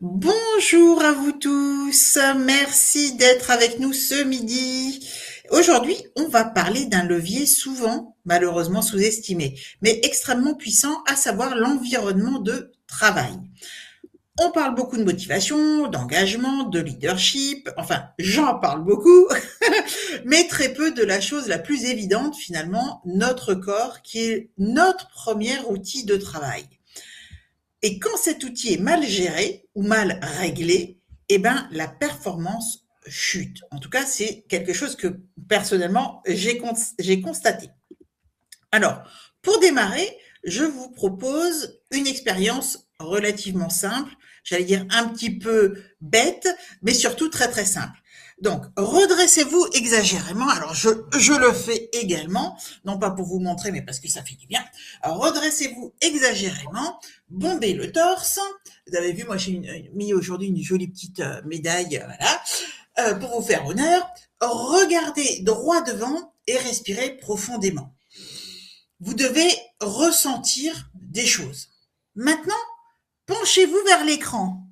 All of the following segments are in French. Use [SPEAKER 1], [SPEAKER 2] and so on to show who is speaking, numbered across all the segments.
[SPEAKER 1] Bonjour à vous tous, merci d'être avec nous ce midi. Aujourd'hui, on va parler d'un levier souvent, malheureusement sous-estimé, mais extrêmement puissant, à savoir l'environnement de travail. On parle beaucoup de motivation, d'engagement, de leadership, enfin, j'en parle beaucoup, mais très peu de la chose la plus évidente finalement, notre corps, qui est notre premier outil de travail. Et quand cet outil est mal géré ou mal réglé, eh ben, la performance chute. En tout cas, c'est quelque chose que personnellement, j'ai constaté. Alors, pour démarrer, je vous propose une expérience relativement simple, j'allais dire un petit peu bête, mais surtout très très simple. Donc, redressez-vous exagérément. Alors, je le fais également, non pas pour vous montrer, mais parce que ça fait du bien. Alors, redressez-vous exagérément, bombez le torse. Vous avez vu, moi, j'ai mis aujourd'hui une jolie petite médaille, voilà, pour vous faire honneur. Regardez droit devant et respirez profondément. Vous devez ressentir des choses. Maintenant, penchez-vous vers l'écran.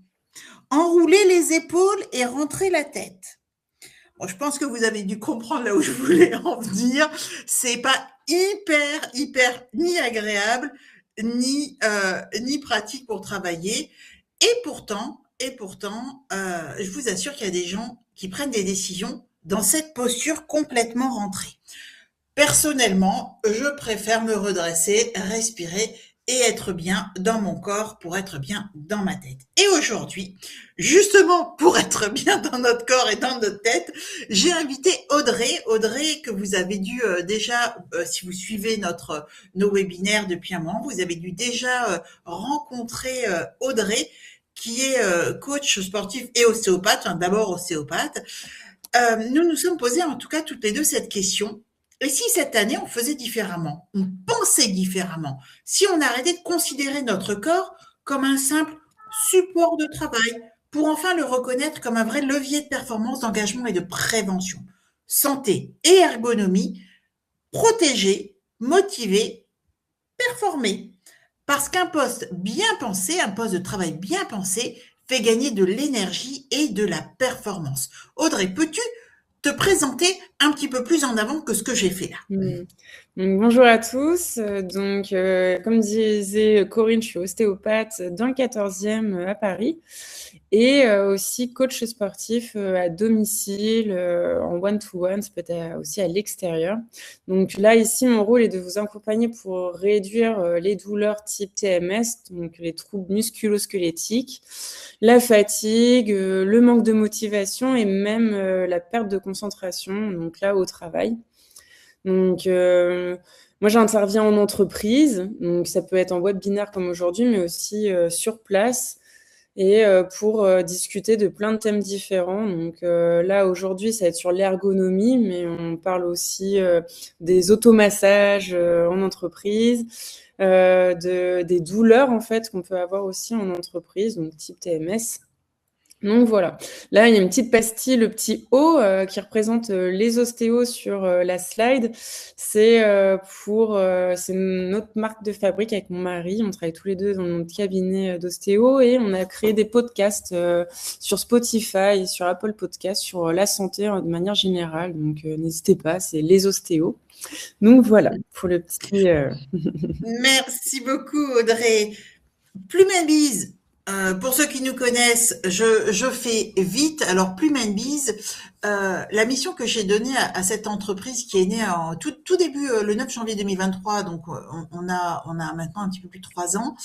[SPEAKER 1] Enroulez les épaules et rentrez la tête. Bon, je pense que vous avez dû comprendre là où je voulais en venir. C'est pas hyper ni agréable ni pratique pour travailler. Et pourtant, je vous assure qu'il y a des gens qui prennent des décisions dans cette posture complètement rentrée. Personnellement, je préfère me redresser, respirer et être bien dans mon corps pour être bien dans ma tête. Et aujourd'hui, justement pour être bien dans notre corps et dans notre tête, j'ai invité Audrey. Audrey, que vous avez dû déjà, si vous suivez nos webinaires depuis un moment, vous avez dû déjà rencontrer Audrey, qui est coach sportif et ostéopathe, enfin, d'abord ostéopathe. Nous nous sommes posés en tout cas toutes les deux cette question. Et si cette année on faisait différemment, on pensait différemment, si on arrêtait de considérer notre corps comme un simple support de travail, pour enfin le reconnaître comme un vrai levier de performance, d'engagement et de prévention. Santé et ergonomie, protéger, motiver, performer. Parce qu'un poste bien pensé, un poste de travail bien pensé, fait gagner de l'énergie et de la performance. Audrey, peux-tu te présenter un petit peu plus en avant que ce que j'ai fait là?
[SPEAKER 2] Donc, bonjour à tous. Comme disait Corinne, je suis ostéopathe dans le 14e à Paris et aussi coach sportif à domicile, en one-to-one, ça peut être aussi à l'extérieur. Donc là, ici, mon rôle est de vous accompagner pour réduire les douleurs type TMS, donc les troubles musculo-squelettiques, la fatigue, le manque de motivation et même la perte de concentration, donc là, au travail. Donc, moi, j'interviens en entreprise, donc ça peut être en webinaire comme aujourd'hui, mais aussi sur place et pour discuter de plein de thèmes différents. Donc là, aujourd'hui, ça va être sur l'ergonomie, mais on parle aussi des automassages en entreprise, des douleurs en fait qu'on peut avoir aussi en entreprise, donc type TMS. Donc voilà, là il y a une petite pastille, le petit O qui représente les ostéos sur la slide. C'est notre marque de fabrique avec mon mari. On travaille tous les deux dans notre cabinet d'ostéo et on a créé des podcasts sur Spotify et sur Apple Podcasts sur la santé de manière générale. Donc n'hésitez pas, c'est les ostéos. Donc voilà pour le petit.
[SPEAKER 1] Merci beaucoup Audrey. Plume and Bise, pour ceux qui nous connaissent, je fais vite. Alors Plume and Bise, la mission que j'ai donnée à cette entreprise qui est née en tout début, le 9 janvier 2023, donc on a maintenant un petit peu plus de 3 ans.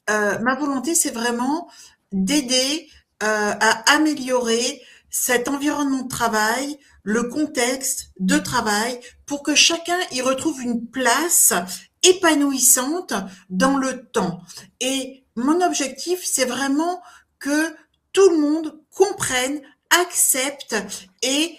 [SPEAKER 1] Ma volonté, c'est vraiment d'aider à améliorer cet environnement de travail, le contexte de travail, pour que chacun y retrouve une place épanouissante dans le temps. Et mon objectif, c'est vraiment que tout le monde comprenne, accepte et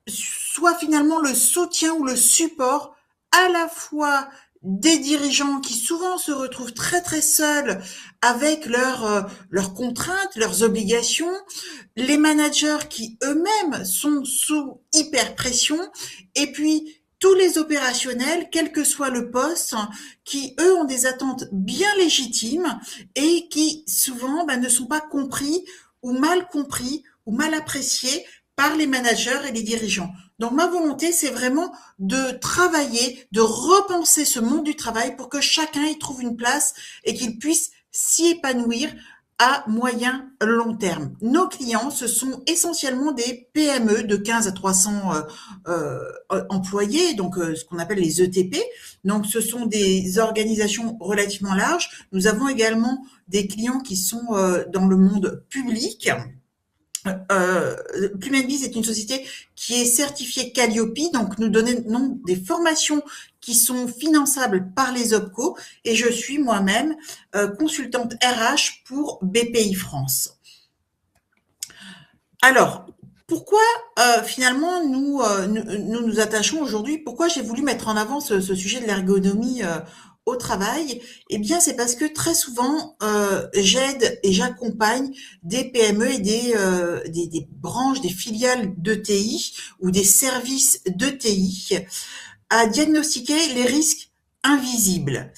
[SPEAKER 1] soit finalement le soutien ou le support à la fois des dirigeants qui souvent se retrouvent très très seuls avec leurs contraintes, leurs obligations, les managers qui eux-mêmes sont sous hyper pression, et puis tous les opérationnels, quel que soit le poste, qui, eux, ont des attentes bien légitimes et qui, souvent, ne sont pas compris ou mal appréciés par les managers et les dirigeants. Donc, ma volonté, c'est vraiment de travailler, de repenser ce monde du travail pour que chacun y trouve une place et qu'il puisse s'y épanouir à moyen long terme. Nos clients, ce sont essentiellement des PME de 15 à 300 employés, donc ce qu'on appelle les ETP. Donc, ce sont des organisations relativement larges. Nous avons également des clients qui sont dans le monde public. Plumenbiz est une société qui est certifiée Calliope, donc nous donnons des formations qui sont finançables par les OPCO et je suis moi-même consultante RH pour BPI France. Alors, pourquoi finalement nous attachons aujourd'hui, pourquoi j'ai voulu mettre en avant ce sujet de l'ergonomie au travail? Eh bien, c'est parce que très souvent, j'aide et j'accompagne des PME et des branches, des filiales d'ETI ou des services d'ETI à diagnostiquer les risques invisibles,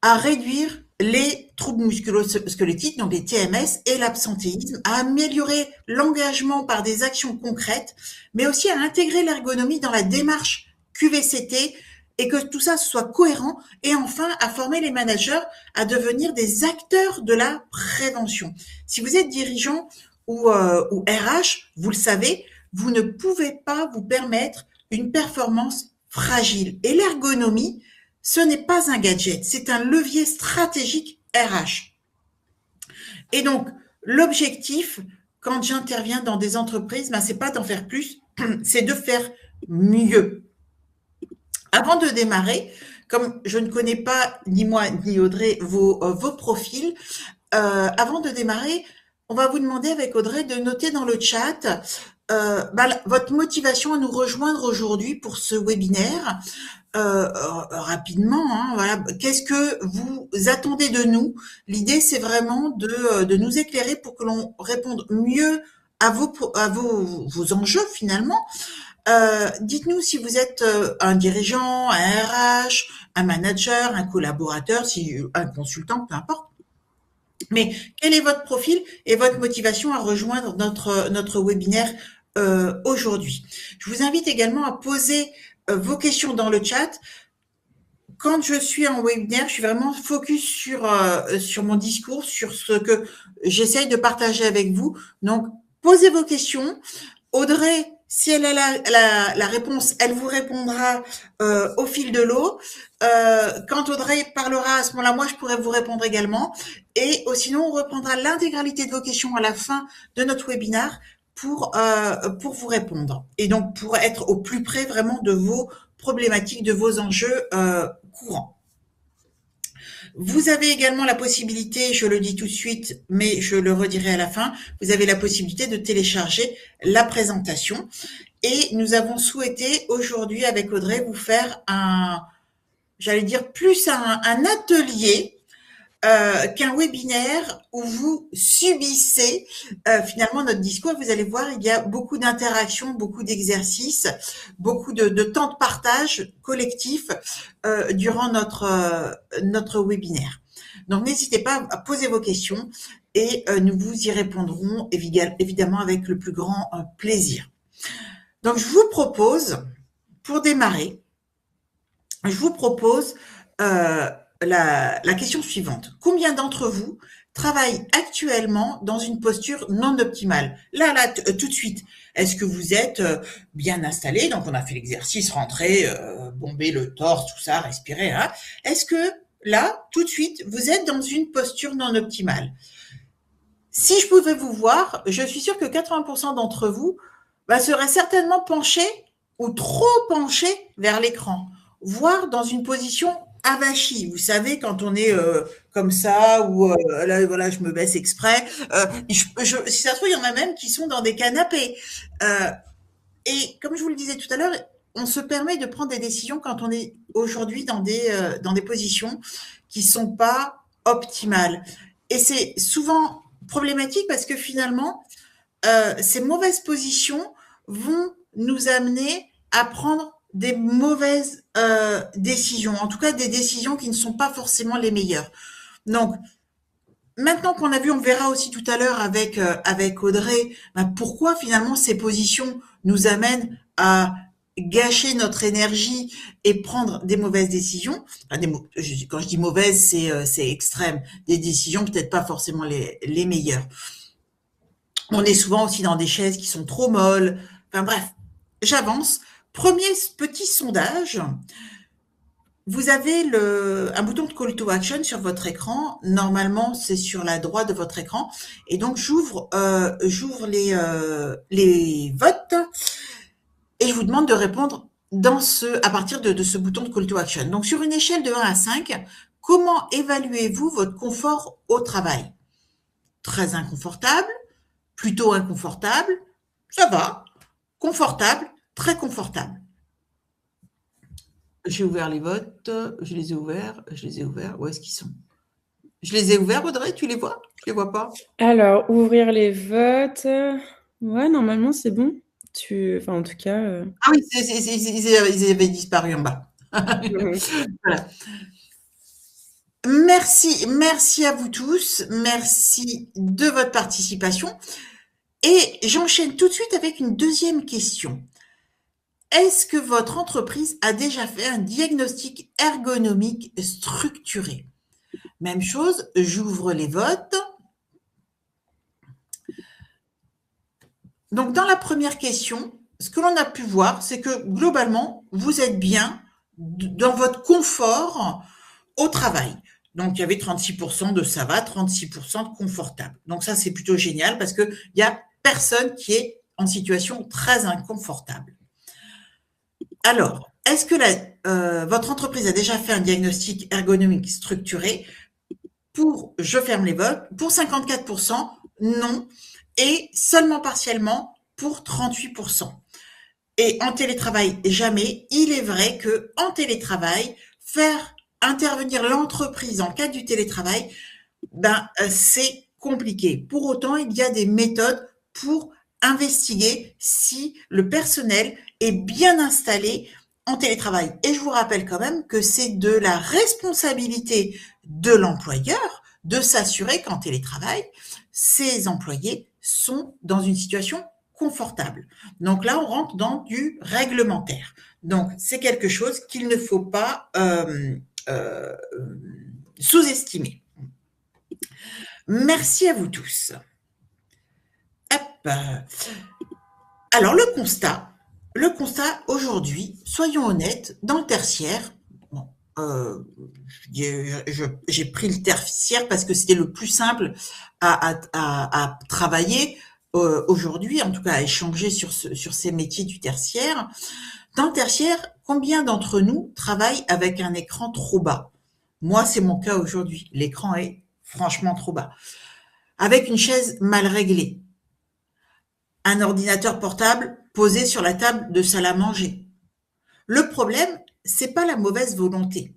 [SPEAKER 1] à réduire les troubles musculo-squelettiques, donc les TMS, et l'absentéisme, à améliorer l'engagement par des actions concrètes, mais aussi à intégrer l'ergonomie dans la démarche QVCT et que tout ça soit cohérent, et enfin à former les managers à devenir des acteurs de la prévention. Si vous êtes dirigeant ou RH, vous le savez, vous ne pouvez pas vous permettre une performance fragile. Et l'ergonomie, ce n'est pas un gadget, c'est un levier stratégique RH. Et donc, l'objectif, quand j'interviens dans des entreprises, c'est pas d'en faire plus, c'est de faire mieux. Avant de démarrer, comme je ne connais pas, ni moi ni Audrey, vos profils, avant de démarrer, on va vous demander avec Audrey de noter dans le chat votre motivation à nous rejoindre aujourd'hui pour ce webinaire. Rapidement, voilà. Qu'est-ce que vous attendez de nous? L'idée, c'est vraiment de nous éclairer pour que l'on réponde mieux à vos enjeux finalement. Dites-nous si vous êtes un dirigeant, un RH, un manager, un collaborateur, un consultant, peu importe. Mais quel est votre profil et votre motivation à rejoindre notre webinaire aujourd'hui? Je vous invite également à poser vos questions dans le chat. Quand je suis en webinaire, je suis vraiment focus sur mon discours, sur ce que j'essaye de partager avec vous. Donc, posez vos questions. Audrey, si elle a la réponse, elle vous répondra au fil de l'eau. Quand Audrey parlera à ce moment-là, moi, je pourrai vous répondre également. Et sinon, on reprendra l'intégralité de vos questions à la fin de notre webinaire pour vous répondre. Et donc, pour être au plus près vraiment de vos problématiques, de vos enjeux courants. Vous avez également la possibilité, je le dis tout de suite, mais je le redirai à la fin, vous avez la possibilité de télécharger la présentation. Et nous avons souhaité aujourd'hui avec Audrey vous faire plus un atelier qu'un webinaire où vous subissez finalement notre discours. Vous allez voir, il y a beaucoup d'interactions, beaucoup d'exercices, beaucoup de temps de partage collectif durant notre webinaire. Donc, n'hésitez pas à poser vos questions et nous vous y répondrons évidemment avec le plus grand plaisir. Donc, je vous propose, pour démarrer, la question suivante. Combien d'entre vous travaillent actuellement dans une posture non optimale? Là, tout de suite. Est-ce que vous êtes bien installé? Donc, on a fait l'exercice, rentrer, bomber le torse, tout ça, respirer. Hein. Est-ce que là, tout de suite, vous êtes dans une posture non optimale? Si je pouvais vous voir, je suis sûre que 80% d'entre vous seraient certainement penchés ou trop penchés vers l'écran, voire dans une position avachi. Vous savez, quand on est comme ça, ou là, voilà, je me baisse exprès. Si ça se trouve, il y en a même qui sont dans des canapés. Et comme je vous le disais tout à l'heure, on se permet de prendre des décisions quand on est aujourd'hui dans des positions qui sont pas optimales. Et c'est souvent problématique parce que finalement, ces mauvaises positions vont nous amener à prendre des mauvaises décisions, en tout cas des décisions qui ne sont pas forcément les meilleures. Donc, maintenant qu'on a vu, on verra aussi tout à l'heure avec Audrey, ben, pourquoi finalement ces positions nous amènent à gâcher notre énergie et prendre des mauvaises décisions. Enfin, quand je dis mauvaises, c'est extrême. Des décisions peut-être pas forcément les meilleures. On est souvent aussi dans des chaises qui sont trop molles. Enfin bref, j'avance. Premier petit sondage. Vous avez un bouton de call to action sur votre écran. Normalement, c'est sur la droite de votre écran. Et donc, j'ouvre les votes et je vous demande de répondre à partir de ce bouton de call to action. Donc, sur une échelle de 1 à 5, comment évaluez-vous votre confort au travail? Très inconfortable, plutôt inconfortable, ça va, confortable, très confortable. J'ai ouvert les votes, je les ai ouverts. Où est-ce qu'ils sont? Je les ai ouverts, Audrey, tu les vois? Je les vois pas.
[SPEAKER 2] Alors, ouvrir les votes. Ouais, normalement, c'est bon. Enfin, en tout cas.
[SPEAKER 1] Ah oui, ils avaient disparu en bas. Voilà. Merci à vous tous. Merci de votre participation. Et j'enchaîne tout de suite avec une deuxième question. Est-ce que votre entreprise a déjà fait un diagnostic ergonomique structuré? Même chose, j'ouvre les votes. Donc, dans la première question, ce que l'on a pu voir, c'est que globalement, vous êtes bien dans votre confort au travail. Donc, il y avait 36% de ça va, 36% de confortable. Donc, ça, c'est plutôt génial parce qu'il n'y a personne qui est en situation très inconfortable. Alors, est-ce que votre entreprise a déjà fait un diagnostic ergonomique structuré? Je ferme les votes. Pour 54%, non. Et seulement partiellement pour 38%. Et en télétravail, jamais. Il est vrai que en télétravail, faire intervenir l'entreprise en cas du télétravail, c'est compliqué. Pour autant, il y a des méthodes pour investiguer si le personnel est bien installé en télétravail. Et je vous rappelle quand même que c'est de la responsabilité de l'employeur de s'assurer qu'en télétravail, ses employés sont dans une situation confortable. Donc là, on rentre dans du réglementaire. Donc, c'est quelque chose qu'il ne faut pas sous-estimer. Merci à vous tous. Hop. Alors, le constat aujourd'hui, soyons honnêtes, dans le tertiaire, bon, j'ai pris le tertiaire parce que c'était le plus simple à travailler aujourd'hui, en tout cas à échanger sur ces métiers du tertiaire. Dans le tertiaire, combien d'entre nous travaillent avec un écran trop bas? Moi, c'est mon cas aujourd'hui. L'écran est franchement trop bas. Avec une chaise mal réglée. Un ordinateur portable posé sur la table de salle à manger. Le problème, c'est pas la mauvaise volonté.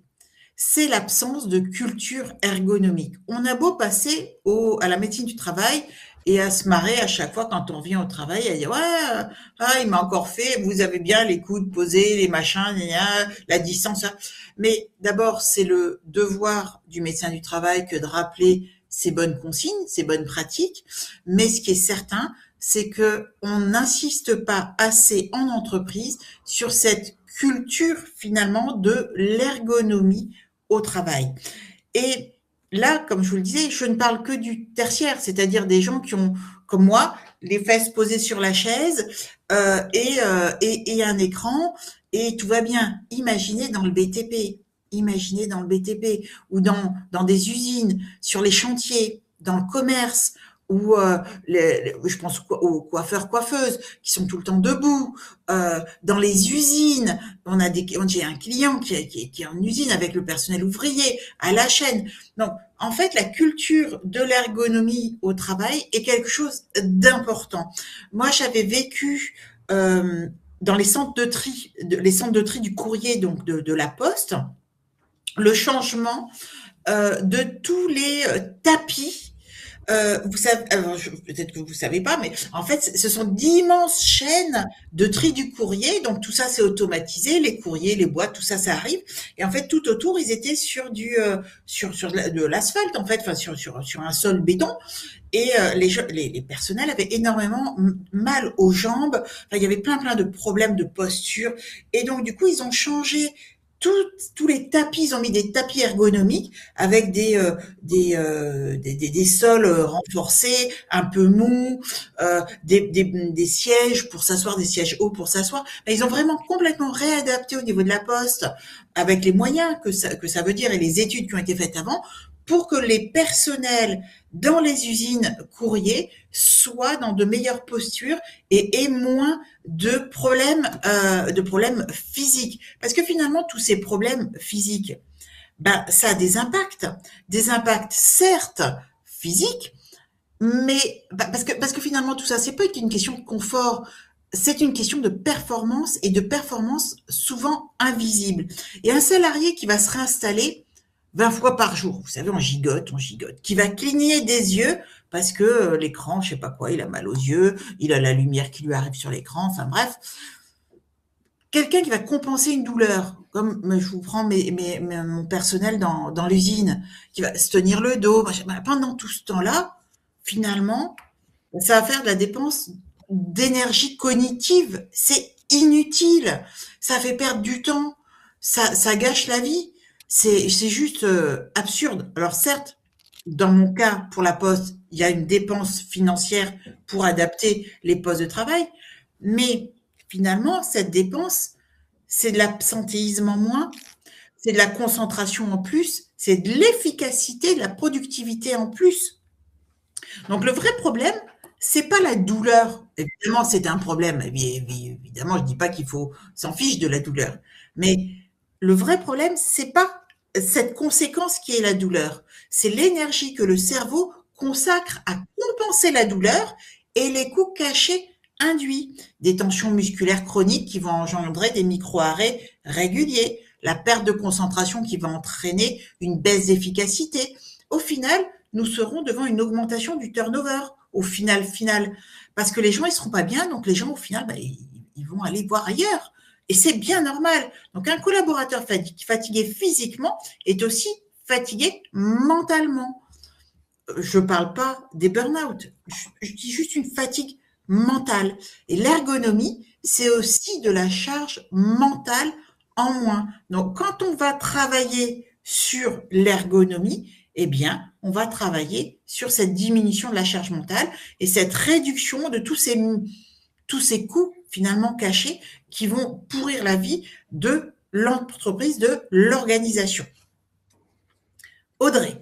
[SPEAKER 1] C'est l'absence de culture ergonomique. On a beau passer à la médecine du travail et à se marrer à chaque fois quand on vient au travail, à dire ouais, il m'a encore fait, vous avez bien les coudes posés, les machins, la distance. Mais d'abord, c'est le devoir du médecin du travail que de rappeler ces bonnes consignes, ces bonnes pratiques. Mais ce qui est certain, c'est que on n'insiste pas assez en entreprise sur cette culture finalement de l'ergonomie au travail. Et là, comme je vous le disais, je ne parle que du tertiaire, c'est-à-dire des gens qui ont, comme moi, les fesses posées sur la chaise et un écran, et tout va bien. Imaginez dans le BTP ou dans des usines, sur les chantiers, dans le commerce, ou je pense aux coiffeurs, coiffeuses qui sont tout le temps debout, dans les usines, j'ai un client qui est en usine avec le personnel ouvrier, à la chaîne. Donc, en fait, la culture de l'ergonomie au travail est quelque chose d'important. Moi, j'avais vécu dans les centres de tri du courrier, donc de la Poste, le changement de tous les tapis Vous savez, alors peut-être que vous savez pas, mais en fait, ce sont d'immenses chaînes de tri du courrier. Donc tout ça, c'est automatisé, les courriers, les boîtes, tout ça, ça arrive. Et en fait, tout autour, ils étaient sur sur de l'asphalte, en fait, enfin sur un sol béton. Et les personnels avaient énormément mal aux jambes. Enfin, il y avait plein de problèmes de posture. Et donc, du coup, ils ont changé tous les tapis. Ils ont mis des tapis ergonomiques avec des sols renforcés, un peu mous, des sièges pour s'asseoir, des sièges hauts pour s'asseoir. Mais ils ont vraiment complètement réadapté au niveau de la poste, avec les moyens que ça veut dire et les études qui ont été faites avant, pour que les personnels dans les usines courriers soient dans de meilleures postures et aient moins de problèmes physiques. Parce que finalement, tous ces problèmes physiques, ben, ça a des impacts certes physiques, mais parce que finalement tout ça, c'est pas qu'une question de confort, c'est une question de performance et de performance souvent invisible. Et un salarié qui va se réinstaller 20 fois par jour, vous savez, on gigote, qui va cligner des yeux parce que l'écran, je sais pas quoi, il a mal aux yeux, il a la lumière qui lui arrive sur l'écran, enfin bref, quelqu'un qui va compenser une douleur, comme je vous prends mon personnel dans l'usine, qui va se tenir le dos, pendant tout ce temps-là, finalement, ça va faire de la dépense d'énergie cognitive. C'est inutile. Ça fait perdre du temps. Ça gâche la vie. C'est juste absurde. Alors certes, dans mon cas, pour la poste, il y a une dépense financière pour adapter les postes de travail, mais finalement, cette dépense, c'est de l'absentéisme en moins, c'est de la concentration en plus, c'est de l'efficacité, de la productivité en plus. Donc le vrai problème, c'est pas la douleur. Évidemment, c'est un problème. Évidemment, je dis pas qu'il faut s'en fiche de la douleur. Mais le vrai problème, c'est pas cette conséquence qui est la douleur. C'est l'énergie que le cerveau consacre à compenser la douleur et les coûts cachés induits. Des tensions musculaires chroniques qui vont engendrer des micro-arrêts réguliers, la perte de concentration qui va entraîner une baisse d'efficacité. Au final, nous serons devant une augmentation du turnover au final. Parce que les gens, ils seront pas bien, donc les gens, au final, bah, ils vont aller voir ailleurs. Et c'est bien normal. Donc, un collaborateur fatigué physiquement est aussi fatigué mentalement. Je ne parle pas des burn-out. Je dis juste une fatigue mentale. Et l'ergonomie, c'est aussi de la charge mentale en moins. Donc, quand on va travailler sur l'ergonomie, eh bien, on va travailler sur cette diminution de la charge mentale et cette réduction de tous ces coûts finalement cachés qui vont pourrir la vie de l'entreprise, de l'organisation. Audrey,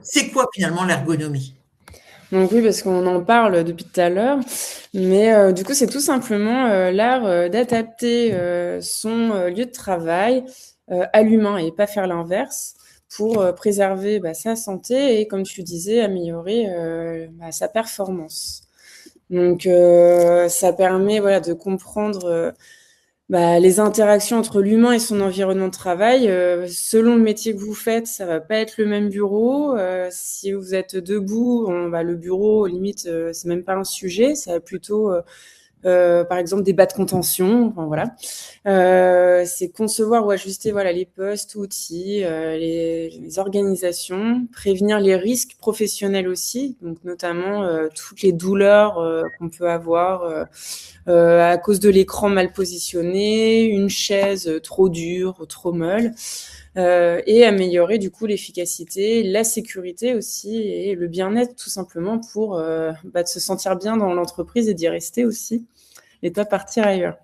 [SPEAKER 1] c'est quoi finalement l'ergonomie?
[SPEAKER 2] Donc oui, parce qu'on en parle depuis tout à l'heure, mais du coup, c'est tout simplement l'art d'adapter son lieu de travail à l'humain et pas faire l'inverse pour préserver sa santé et, comme tu disais, améliorer sa performance. Donc, ça permet de comprendre les interactions entre l'humain et son environnement de travail. Selon le métier que vous faites, ça va pas être le même bureau. Si vous êtes debout, le bureau, limite, c'est même pas un sujet. Ça va plutôt par exemple des bas de contention, enfin, voilà. C'est concevoir ou ajuster les postes, outils, les organisations, prévenir les risques professionnels aussi, donc notamment toutes les douleurs qu'on peut avoir à cause de l'écran mal positionné, une chaise trop dure, trop molle, et améliorer du coup l'efficacité, la sécurité aussi et le bien-être tout simplement pour de se sentir bien dans l'entreprise et d'y rester aussi et pas partir ailleurs.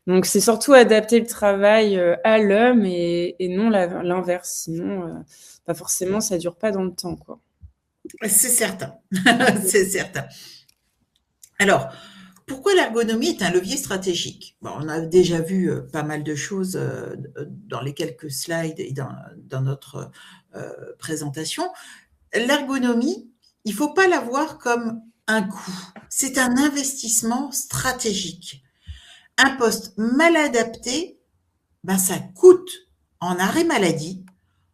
[SPEAKER 2] Donc c'est surtout adapter le travail à l'homme et non l'inverse, sinon pas forcément ça dure pas dans le temps, quoi.
[SPEAKER 1] C'est certain, c'est certain. Alors, pourquoi l'ergonomie est un levier stratégique? Bon, on a déjà vu pas mal de choses dans les quelques slides et dans notre présentation. L'ergonomie, il ne faut pas la voir comme un coût. C'est un investissement stratégique. Un poste mal adapté, ça coûte en arrêt maladie,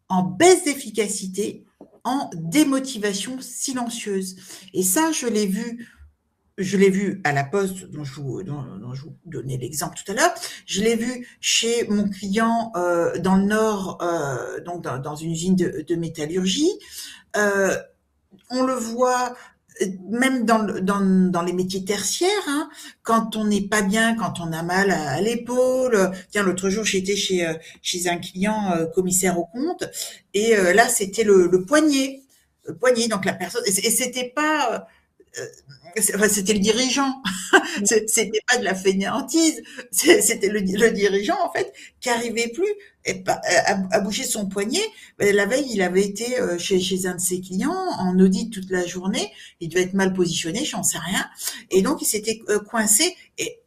[SPEAKER 1] en baisse d'efficacité, en démotivation silencieuse. Et ça, je l'ai vu à la Poste, dont je vous donnais l'exemple tout à l'heure. Je l'ai vu chez mon client dans le Nord, donc dans une usine de métallurgie. Euh, on le voit même dans les métiers tertiaires, hein, quand on n'est pas bien, quand on a mal à l'épaule. Tiens, l'autre jour, j'étais chez un client commissaire aux comptes, et là, c'était le poignet. Le poignet, donc la personne, et c'était pas enfin, c'était le dirigeant. C'était pas de la fainéantise. C'était le dirigeant, en fait, qui arrivait plus à bouger son poignet. La veille, il avait été chez un de ses clients en audit toute la journée. Il devait être mal positionné, j'en sais rien. Et donc, il s'était coincé. Et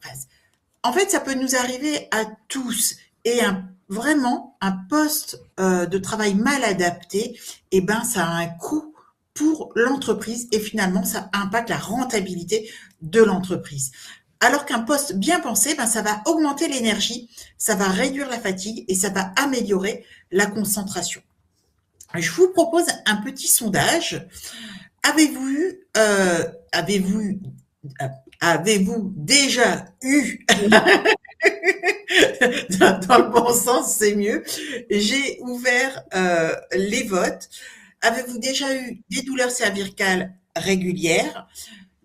[SPEAKER 1] en fait, ça peut nous arriver à tous. Et vraiment, un poste de travail mal adapté, eh ben, ça a un coût pour l'entreprise et finalement, ça impacte la rentabilité de l'entreprise. Alors qu'un poste bien pensé, ben, ça va augmenter l'énergie, ça va réduire la fatigue et ça va améliorer la concentration. Je vous propose un petit sondage. Avez-vous eu, avez-vous, avez-vous déjà eu dans le bon sens, c'est mieux. J'ai ouvert les votes. Avez-vous déjà eu des douleurs cervicales régulières,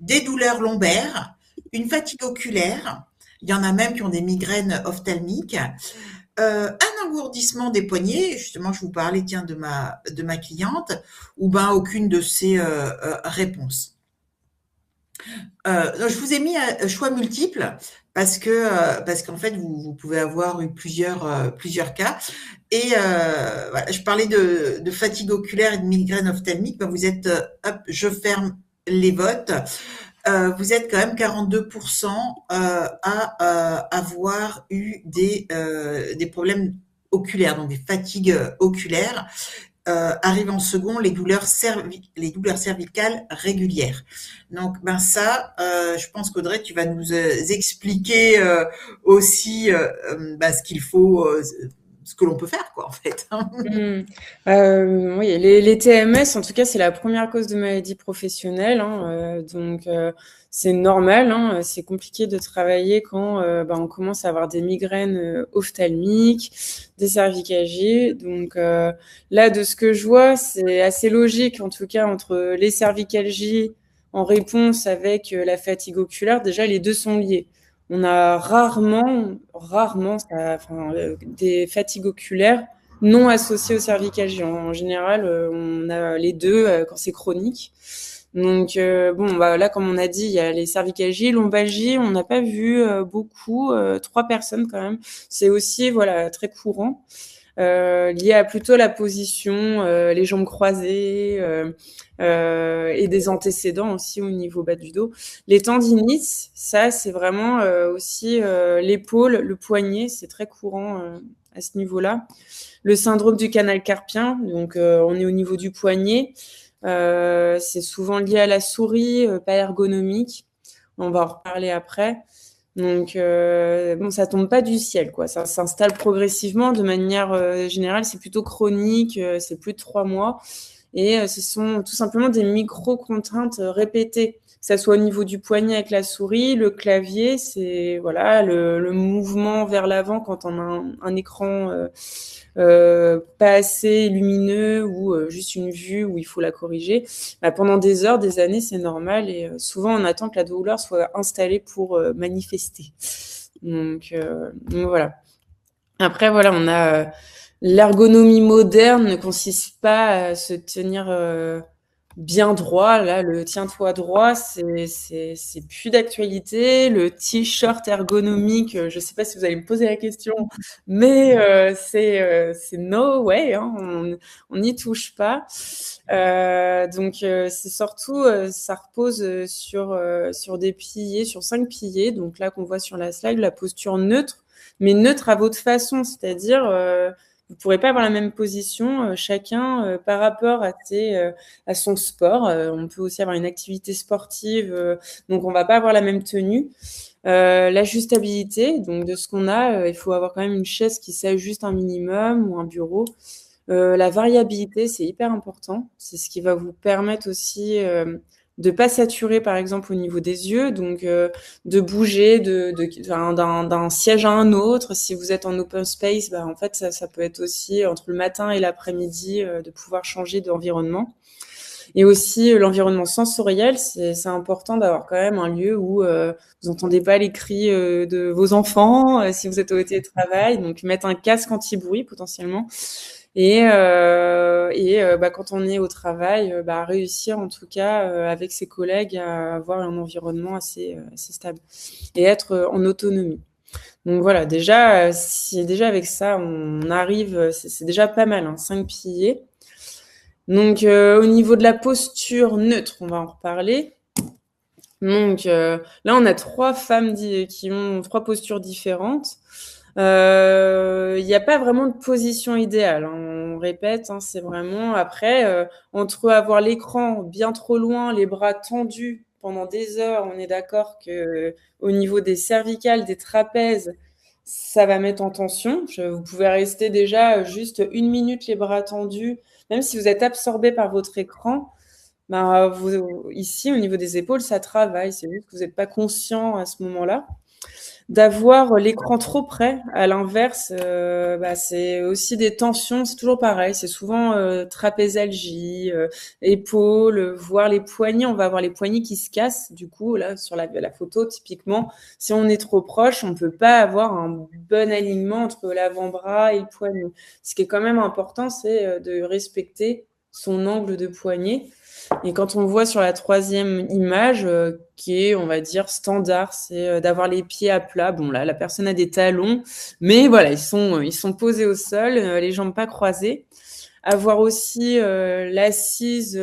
[SPEAKER 1] des douleurs lombaires, une fatigue oculaire? Il y en a même qui ont des migraines ophtalmiques. Un engourdissement des poignets, justement, je vous parlais tiens de ma cliente, ou ben aucune de ces réponses. Je vous ai mis un choix multiple parce qu'en fait vous pouvez avoir eu plusieurs cas et voilà, je parlais de fatigue oculaire et de migraine ophtalmique. Ben vous êtes hop, je ferme les votes. Vous êtes quand même 42% à avoir eu des problèmes oculaires, donc des fatigues oculaires. Arrive en second les douleurs cervicales régulières. Donc ben ça, je pense qu'Audrey, tu vas nous expliquer aussi ce qu'il faut, ce que l'on peut faire, quoi, en fait.
[SPEAKER 2] Oui, les TMS, en tout cas, c'est la première cause de maladie professionnelle, hein, donc c'est normal, hein, c'est compliqué de travailler quand on commence à avoir des migraines ophtalmiques, des cervicalgies. Donc là, de ce que je vois, c'est assez logique, en tout cas, entre les cervicalgies en réponse avec la fatigue oculaire. Déjà, les deux sont liés. On a rarement des fatigues oculaires non associées aux cervicalgies. En général, on a les deux quand c'est chronique. Donc là, comme on a dit, il y a les cervicalgies, lombalgies. On n'a pas vu beaucoup, 3 personnes quand même. C'est aussi très courant. Lié à plutôt la position, les jambes croisées et des antécédents aussi au niveau bas du dos. Les tendinites, ça c'est vraiment aussi l'épaule, le poignet, c'est très courant à ce niveau-là. Le syndrome du canal carpien, donc on est au niveau du poignet. C'est souvent lié à la souris, pas ergonomique. On va en reparler après. Donc ça tombe pas du ciel, quoi. Ça s'installe progressivement de manière générale. C'est plutôt chronique, c'est plus de 3 mois, et ce sont tout simplement des micro-contraintes répétées, que ça soit au niveau du poignet avec la souris, le clavier, c'est le mouvement vers l'avant quand on a un écran pas assez lumineux ou juste une vue où il faut la corriger. Pendant des heures, des années, c'est normal, et souvent on attend que la douleur soit installée pour manifester. Donc voilà. Après on a l'ergonomie moderne ne consiste pas à se tenir bien droit. Là, le tiens-toi droit, c'est plus d'actualité. Le t-shirt ergonomique, je sais pas si vous allez me poser la question, mais c'est no way, hein, on n'y touche pas. Donc c'est surtout ça repose sur des piliers, sur 5 piliers. Donc là qu'on voit sur la slide, la posture neutre, mais neutre à votre façon, c'est-à-dire vous pourrez pas avoir la même position chacun par rapport à son sport. On peut aussi avoir une activité sportive, donc on va pas avoir la même tenue. L'ajustabilité, donc de ce qu'on a, il faut avoir quand même une chaise qui s'ajuste un minimum ou un bureau. La variabilité, c'est hyper important. C'est ce qui va vous permettre aussi de pas saturer, par exemple, au niveau des yeux, donc de bouger d'un siège à un autre. Si vous êtes en open space, bah, en fait, ça peut être aussi entre le matin et l'après-midi de pouvoir changer d'environnement. Et aussi l'environnement sensoriel, c'est important d'avoir quand même un lieu où vous entendez pas les cris de vos enfants si vous êtes au télétravail, donc mettre un casque anti-bruit potentiellement. Bah, quand on est au travail, bah, réussir en tout cas avec ses collègues à avoir un environnement assez stable et être en autonomie. Donc voilà, déjà, si déjà avec ça on arrive, c'est déjà pas mal, hein, 5 piliers. Donc au niveau de la posture neutre, on va en reparler. Donc là, on a 3 femmes qui ont 3 postures différentes. Il n'y a pas vraiment de position idéale, hein. On répète, hein, c'est vraiment après entre avoir l'écran bien trop loin, les bras tendus pendant des heures, on est d'accord que au niveau des cervicales, des trapèzes, ça va mettre en tension. Vous pouvez rester déjà juste 1 minute les bras tendus, même si vous êtes absorbé par votre écran. Ben, ici, au niveau des épaules, ça travaille. C'est juste que vous n'êtes pas conscient à ce moment-là. D'avoir l'écran trop près, à l'inverse, bah, c'est aussi des tensions. C'est toujours pareil. C'est souvent trapézalgie, épaules, voire les poignets. On va avoir les poignets qui se cassent. Du coup, là, sur la photo, typiquement, si on est trop proche, on peut pas avoir un bon alignement entre l'avant-bras et le poignet. Ce qui est quand même important, c'est de respecter son angle de poignet. Et quand on voit sur la 3e image, qui est, on va dire, standard, c'est d'avoir les pieds à plat. Bon, là, la personne a des talons, mais voilà, ils sont posés au sol, les jambes pas croisées. Avoir aussi l'assise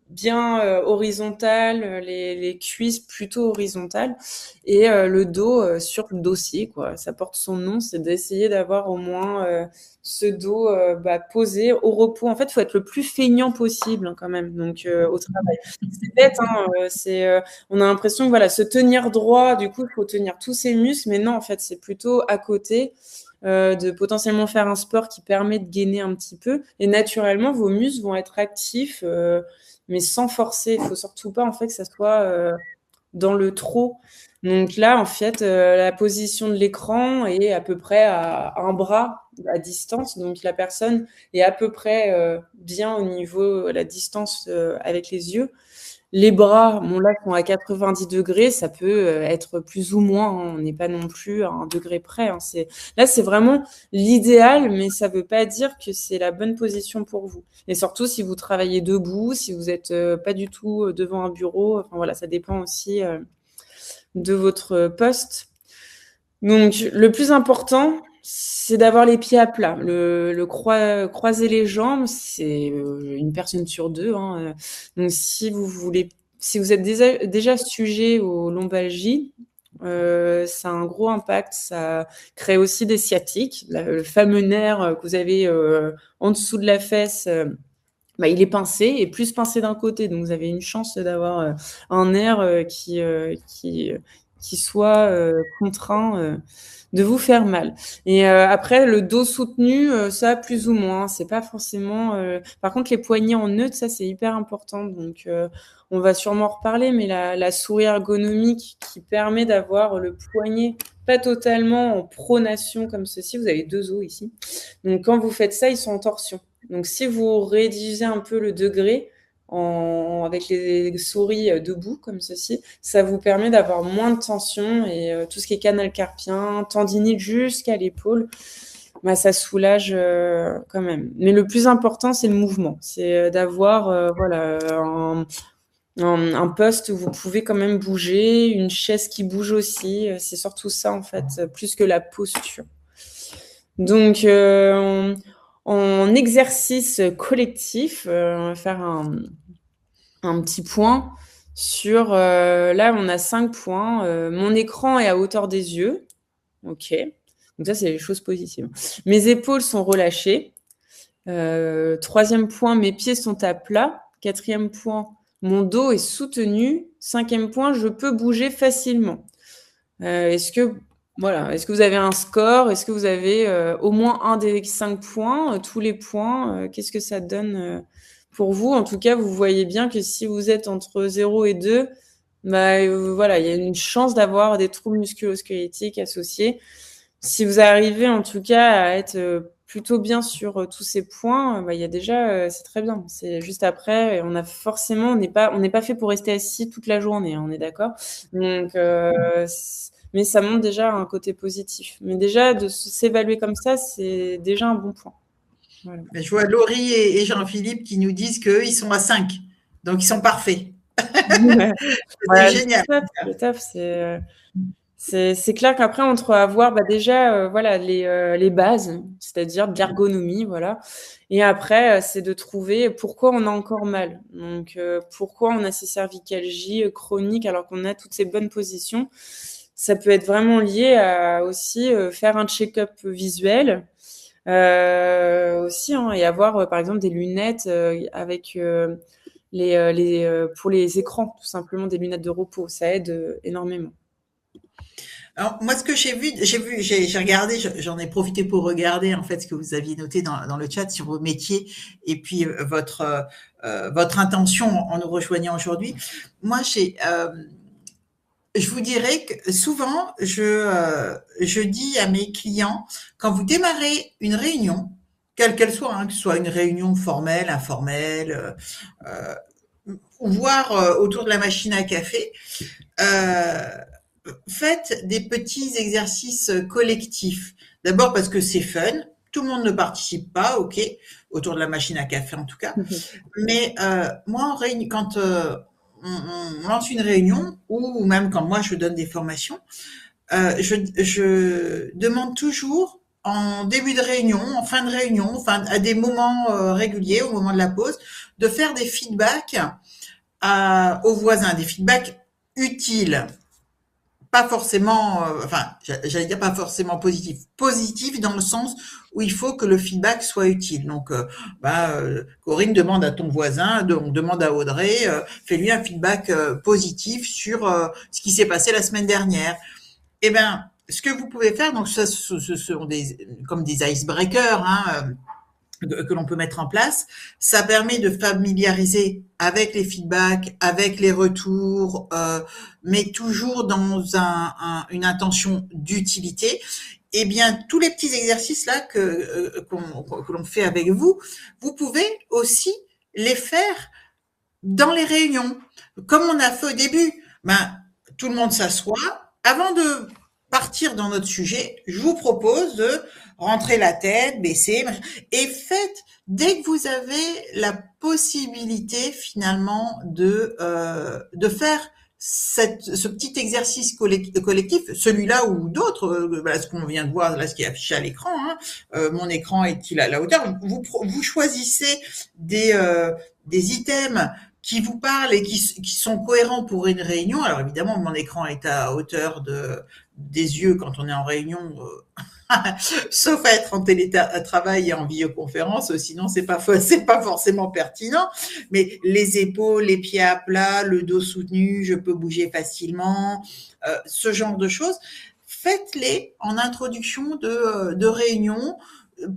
[SPEAKER 2] bien horizontale, les cuisses plutôt horizontales et le dos sur le dossier, quoi. Ça porte son nom, c'est d'essayer d'avoir au moins ce dos posé au repos. En fait, il faut être le plus feignant possible hein, quand même. Donc au travail, c'est bête, hein, on a l'impression que voilà, se tenir droit, du coup, il faut tenir tous ses muscles, mais non, en fait, c'est plutôt à côté. De potentiellement faire un sport qui permet de gainer un petit peu. Et naturellement, vos muscles vont être actifs, mais sans forcer. Il faut surtout pas en fait que ça soit dans le trop. Donc là, en fait, la position de l'écran est à peu près à un bras à distance. Donc la personne est à peu près bien au niveau la distance avec les yeux. Les bras, bon là, sont à 90 degrés, ça peut être plus ou moins, hein, on n'est pas non plus à 1 degré près. Hein, là, c'est vraiment l'idéal, mais ça ne veut pas dire que c'est la bonne position pour vous. Et surtout, si vous travaillez debout, si vous n'êtes pas du tout devant un bureau, enfin voilà, ça dépend aussi de votre poste. Donc, le plus important, c'est d'avoir les pieds à plat. Croiser les jambes, c'est une personne sur 2. Hein. Donc, si vous êtes déjà sujet aux lombalgies, ça a un gros impact. Ça crée aussi des sciatiques. Le fameux nerf que vous avez en dessous de la fesse, bah, il est pincé et plus pincé d'un côté. Donc, vous avez une chance d'avoir un nerf qui soit contraint de vous faire mal. Et après, le dos soutenu, ça, plus ou moins. C'est pas forcément... Par contre, les poignets en neutre, ça, c'est hyper important. Donc, on va sûrement en reparler, mais la souris ergonomique qui permet d'avoir le poignet pas totalement en pronation comme ceci. Vous avez 2 os ici. Donc, quand vous faites ça, ils sont en torsion. Donc, si vous réduisez un peu le degré avec les souris debout comme ceci, ça vous permet d'avoir moins de tension et tout ce qui est canal carpien, tendinite jusqu'à l'épaule, bah, ça soulage quand même. Mais le plus important, c'est le mouvement. C'est d'avoir voilà, un poste où vous pouvez quand même bouger, une chaise qui bouge aussi. C'est surtout ça, en fait, plus que la posture. Donc, en exercice collectif, on va faire un petit point sur... là, on a 5 points. Mon écran est à hauteur des yeux. OK. Donc ça, c'est les choses positives. Mes épaules sont relâchées. 3e point, mes pieds sont à plat. 4e point, mon dos est soutenu. 5e point, je peux bouger facilement. Est-ce que Voilà. Est-ce que vous avez un score? Est-ce que vous avez au moins un des 5 points, tous les points? Qu'est-ce que ça donne pour vous? En tout cas, vous voyez bien que si vous êtes entre 0 et 2, bah, voilà, il y a une chance d'avoir des troubles musculo-squelettiques associés. Si vous arrivez en tout cas à être plutôt bien sur tous ces points, bah, il y a déjà, c'est très bien. C'est juste après, on n'est pas fait pour rester assis toute la journée, hein, on est d'accord? Donc, mais ça montre déjà un côté positif. Mais déjà, de s'évaluer comme ça, c'est déjà un bon point. Voilà.
[SPEAKER 1] Je vois Laurie et Jean-Philippe qui nous disent qu'eux, ils sont à 5. Donc, ils sont parfaits. C'est
[SPEAKER 2] Voilà,
[SPEAKER 1] génial.
[SPEAKER 2] le taf, c'est clair qu'après, on doit avoir bah, déjà voilà, les bases, c'est-à-dire de l'ergonomie, voilà. Et après, c'est de trouver pourquoi on a encore mal. Donc, pourquoi on a ces cervicalgies chroniques alors qu'on a toutes ces bonnes positions. Ça peut être vraiment lié à aussi faire un check-up visuel aussi, hein, et avoir par exemple des lunettes avec pour les écrans, tout simplement des lunettes de repos. Ça aide énormément.
[SPEAKER 1] Alors, moi, ce que j'ai regardé, j'en ai profité pour regarder, en fait, ce que vous aviez noté dans le chat sur vos métiers et puis votre intention en nous rejoignant aujourd'hui. Moi, je vous dirais que souvent, je dis à mes clients, quand vous démarrez une réunion, quelle qu'elle soit, hein, que ce soit une réunion formelle, informelle, voire autour de la machine à café, euh, faites des petits exercices collectifs. D'abord parce que c'est fun, tout le monde ne participe pas, ok, autour de la machine à café en tout cas. Mais moi, en réunion, quand on lance une réunion, ou même quand moi je donne des formations, je demande toujours en début de réunion, en fin de réunion, enfin à des moments réguliers, au moment de la pause, de faire des feedbacks aux voisins, des feedbacks utiles, pas forcément, enfin, j'allais dire pas forcément positif. Positif dans le sens où il faut que le feedback soit utile. Donc, Corinne demande à ton voisin, on demande à Audrey, fais-lui un feedback positif sur ce qui s'est passé la semaine dernière. Eh ben, ce que vous pouvez faire, donc ça, ce sont comme des icebreakers, hein, que l'on peut mettre en place. Ça permet de familiariser avec les feedbacks, avec les retours, mais toujours dans une intention d'utilité. Eh bien, tous les petits exercices là que l'on fait avec vous, vous pouvez aussi les faire dans les réunions. Comme on a fait au début, tout le monde s'assoit. Avant de partir dans notre sujet, je vous propose de rentrer la tête, baisser, et faites, dès que vous avez la possibilité finalement de faire ce petit exercice collectif, celui-là ou d'autres, voilà ce qu'on vient de voir, là ce qui est affiché à l'écran, hein, mon écran est-il à la hauteur, vous choisissez des items qui vous parlent et qui sont cohérents pour une réunion. Alors évidemment, mon écran est à hauteur des yeux quand on est en réunion, sauf à être en télétravail et en vidéoconférence, sinon c'est pas forcément pertinent. Mais les épaules, les pieds à plat, le dos soutenu, je peux bouger facilement, ce genre de choses. Faites-les en introduction de réunion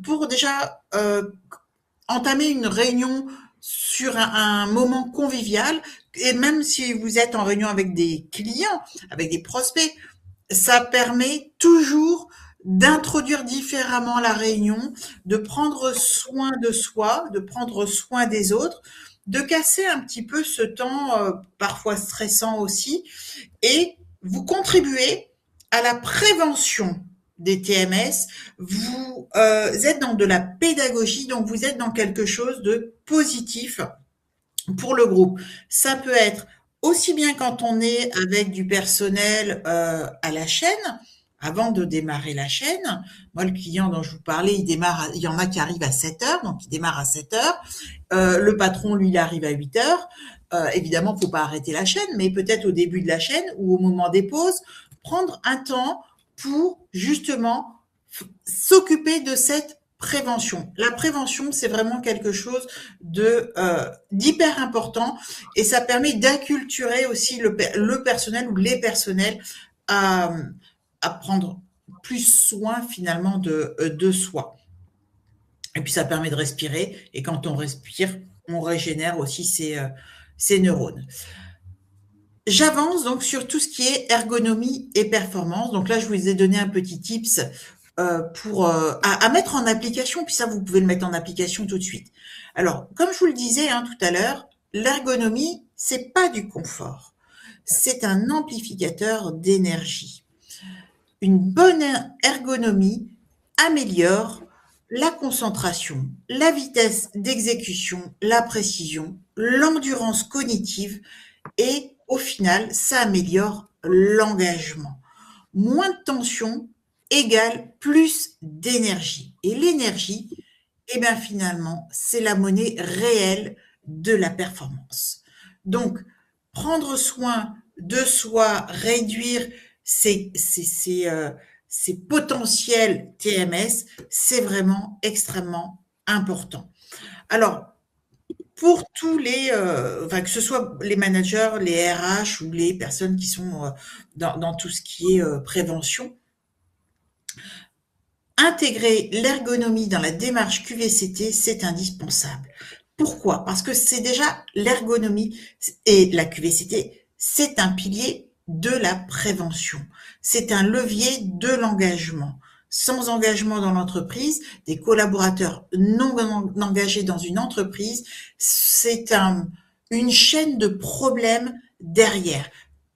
[SPEAKER 1] pour déjà entamer une réunion sur un moment convivial, et même si vous êtes en réunion avec des clients, avec des prospects, ça permet toujours d'introduire différemment la réunion, de prendre soin de soi, de prendre soin des autres, de casser un petit peu ce temps parfois stressant aussi, et vous contribuez à la prévention des TMS, vous êtes dans de la pédagogie, donc vous êtes dans quelque chose de positif pour le groupe. Ça peut être aussi bien quand on est avec du personnel à la chaîne, avant de démarrer la chaîne. Moi, le client dont je vous parlais, il y en a qui arrivent à 7 heures, donc il démarre à 7 heures. Le patron, lui, il arrive à 8 heures. Évidemment, faut pas arrêter la chaîne, mais peut-être au début de la chaîne ou au moment des pauses, prendre un temps pour justement s'occuper de cette prévention. La prévention, c'est vraiment quelque chose d'hyper important, et ça permet d'acculturer aussi le personnel ou les personnels à prendre plus soin finalement de soi. Et puis ça permet de respirer, et quand on respire, on régénère aussi ses neurones. J'avance donc sur tout ce qui est ergonomie et performance. Donc là, je vous ai donné un petit tips à mettre en application, puis ça, vous pouvez le mettre en application tout de suite. Alors, comme je vous le disais tout à l'heure, l'ergonomie, c'est pas du confort, c'est un amplificateur d'énergie. Une bonne ergonomie améliore la concentration, la vitesse d'exécution, la précision, l'endurance cognitive et au final, ça améliore l'engagement. Moins de tension égale plus d'énergie. Et l'énergie, eh bien finalement, c'est la monnaie réelle de la performance. Donc, prendre soin de soi, réduire ses potentiels TMS, c'est vraiment extrêmement important. Alors, pour tous les, que ce soit les managers, les RH ou les personnes qui sont dans tout ce qui est prévention, intégrer l'ergonomie dans la démarche QVCT, c'est indispensable. Pourquoi? Parce que c'est déjà l'ergonomie et la QVCT, c'est un pilier de la prévention. C'est un levier de l'engagement. Sans engagement dans l'entreprise, des collaborateurs non engagés dans une entreprise, c'est une chaîne de problèmes derrière.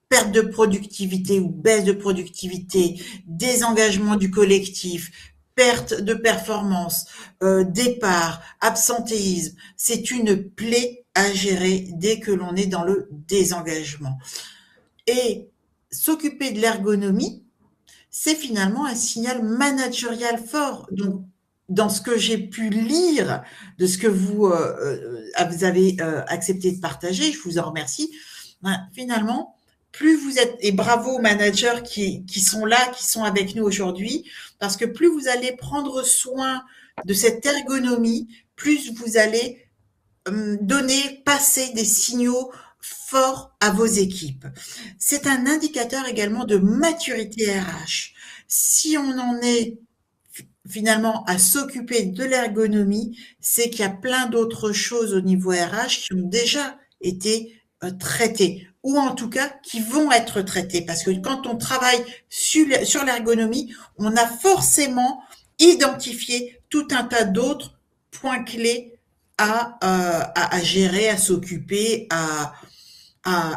[SPEAKER 1] Perte de productivité ou baisse de productivité, désengagement du collectif, perte de performance, départ, absentéisme. C'est une plaie à gérer dès que l'on est dans le désengagement. Et s'occuper de l'ergonomie, c'est finalement un signal managérial fort. Donc, dans ce que j'ai pu lire, de ce que vous avez accepté de partager, je vous en remercie, finalement, plus vous êtes, et bravo aux managers qui sont là, qui sont avec nous aujourd'hui, parce que plus vous allez prendre soin de cette ergonomie, plus vous allez passer des signaux forts à vos équipes. C'est un indicateur également de maturité RH. Si on en est finalement à s'occuper de l'ergonomie, c'est qu'il y a plein d'autres choses au niveau RH qui ont déjà été traitées, ou en tout cas qui vont être traitées. Parce que quand on travaille sur l'ergonomie, on a forcément identifié tout un tas d'autres points clés à gérer, à s'occuper, à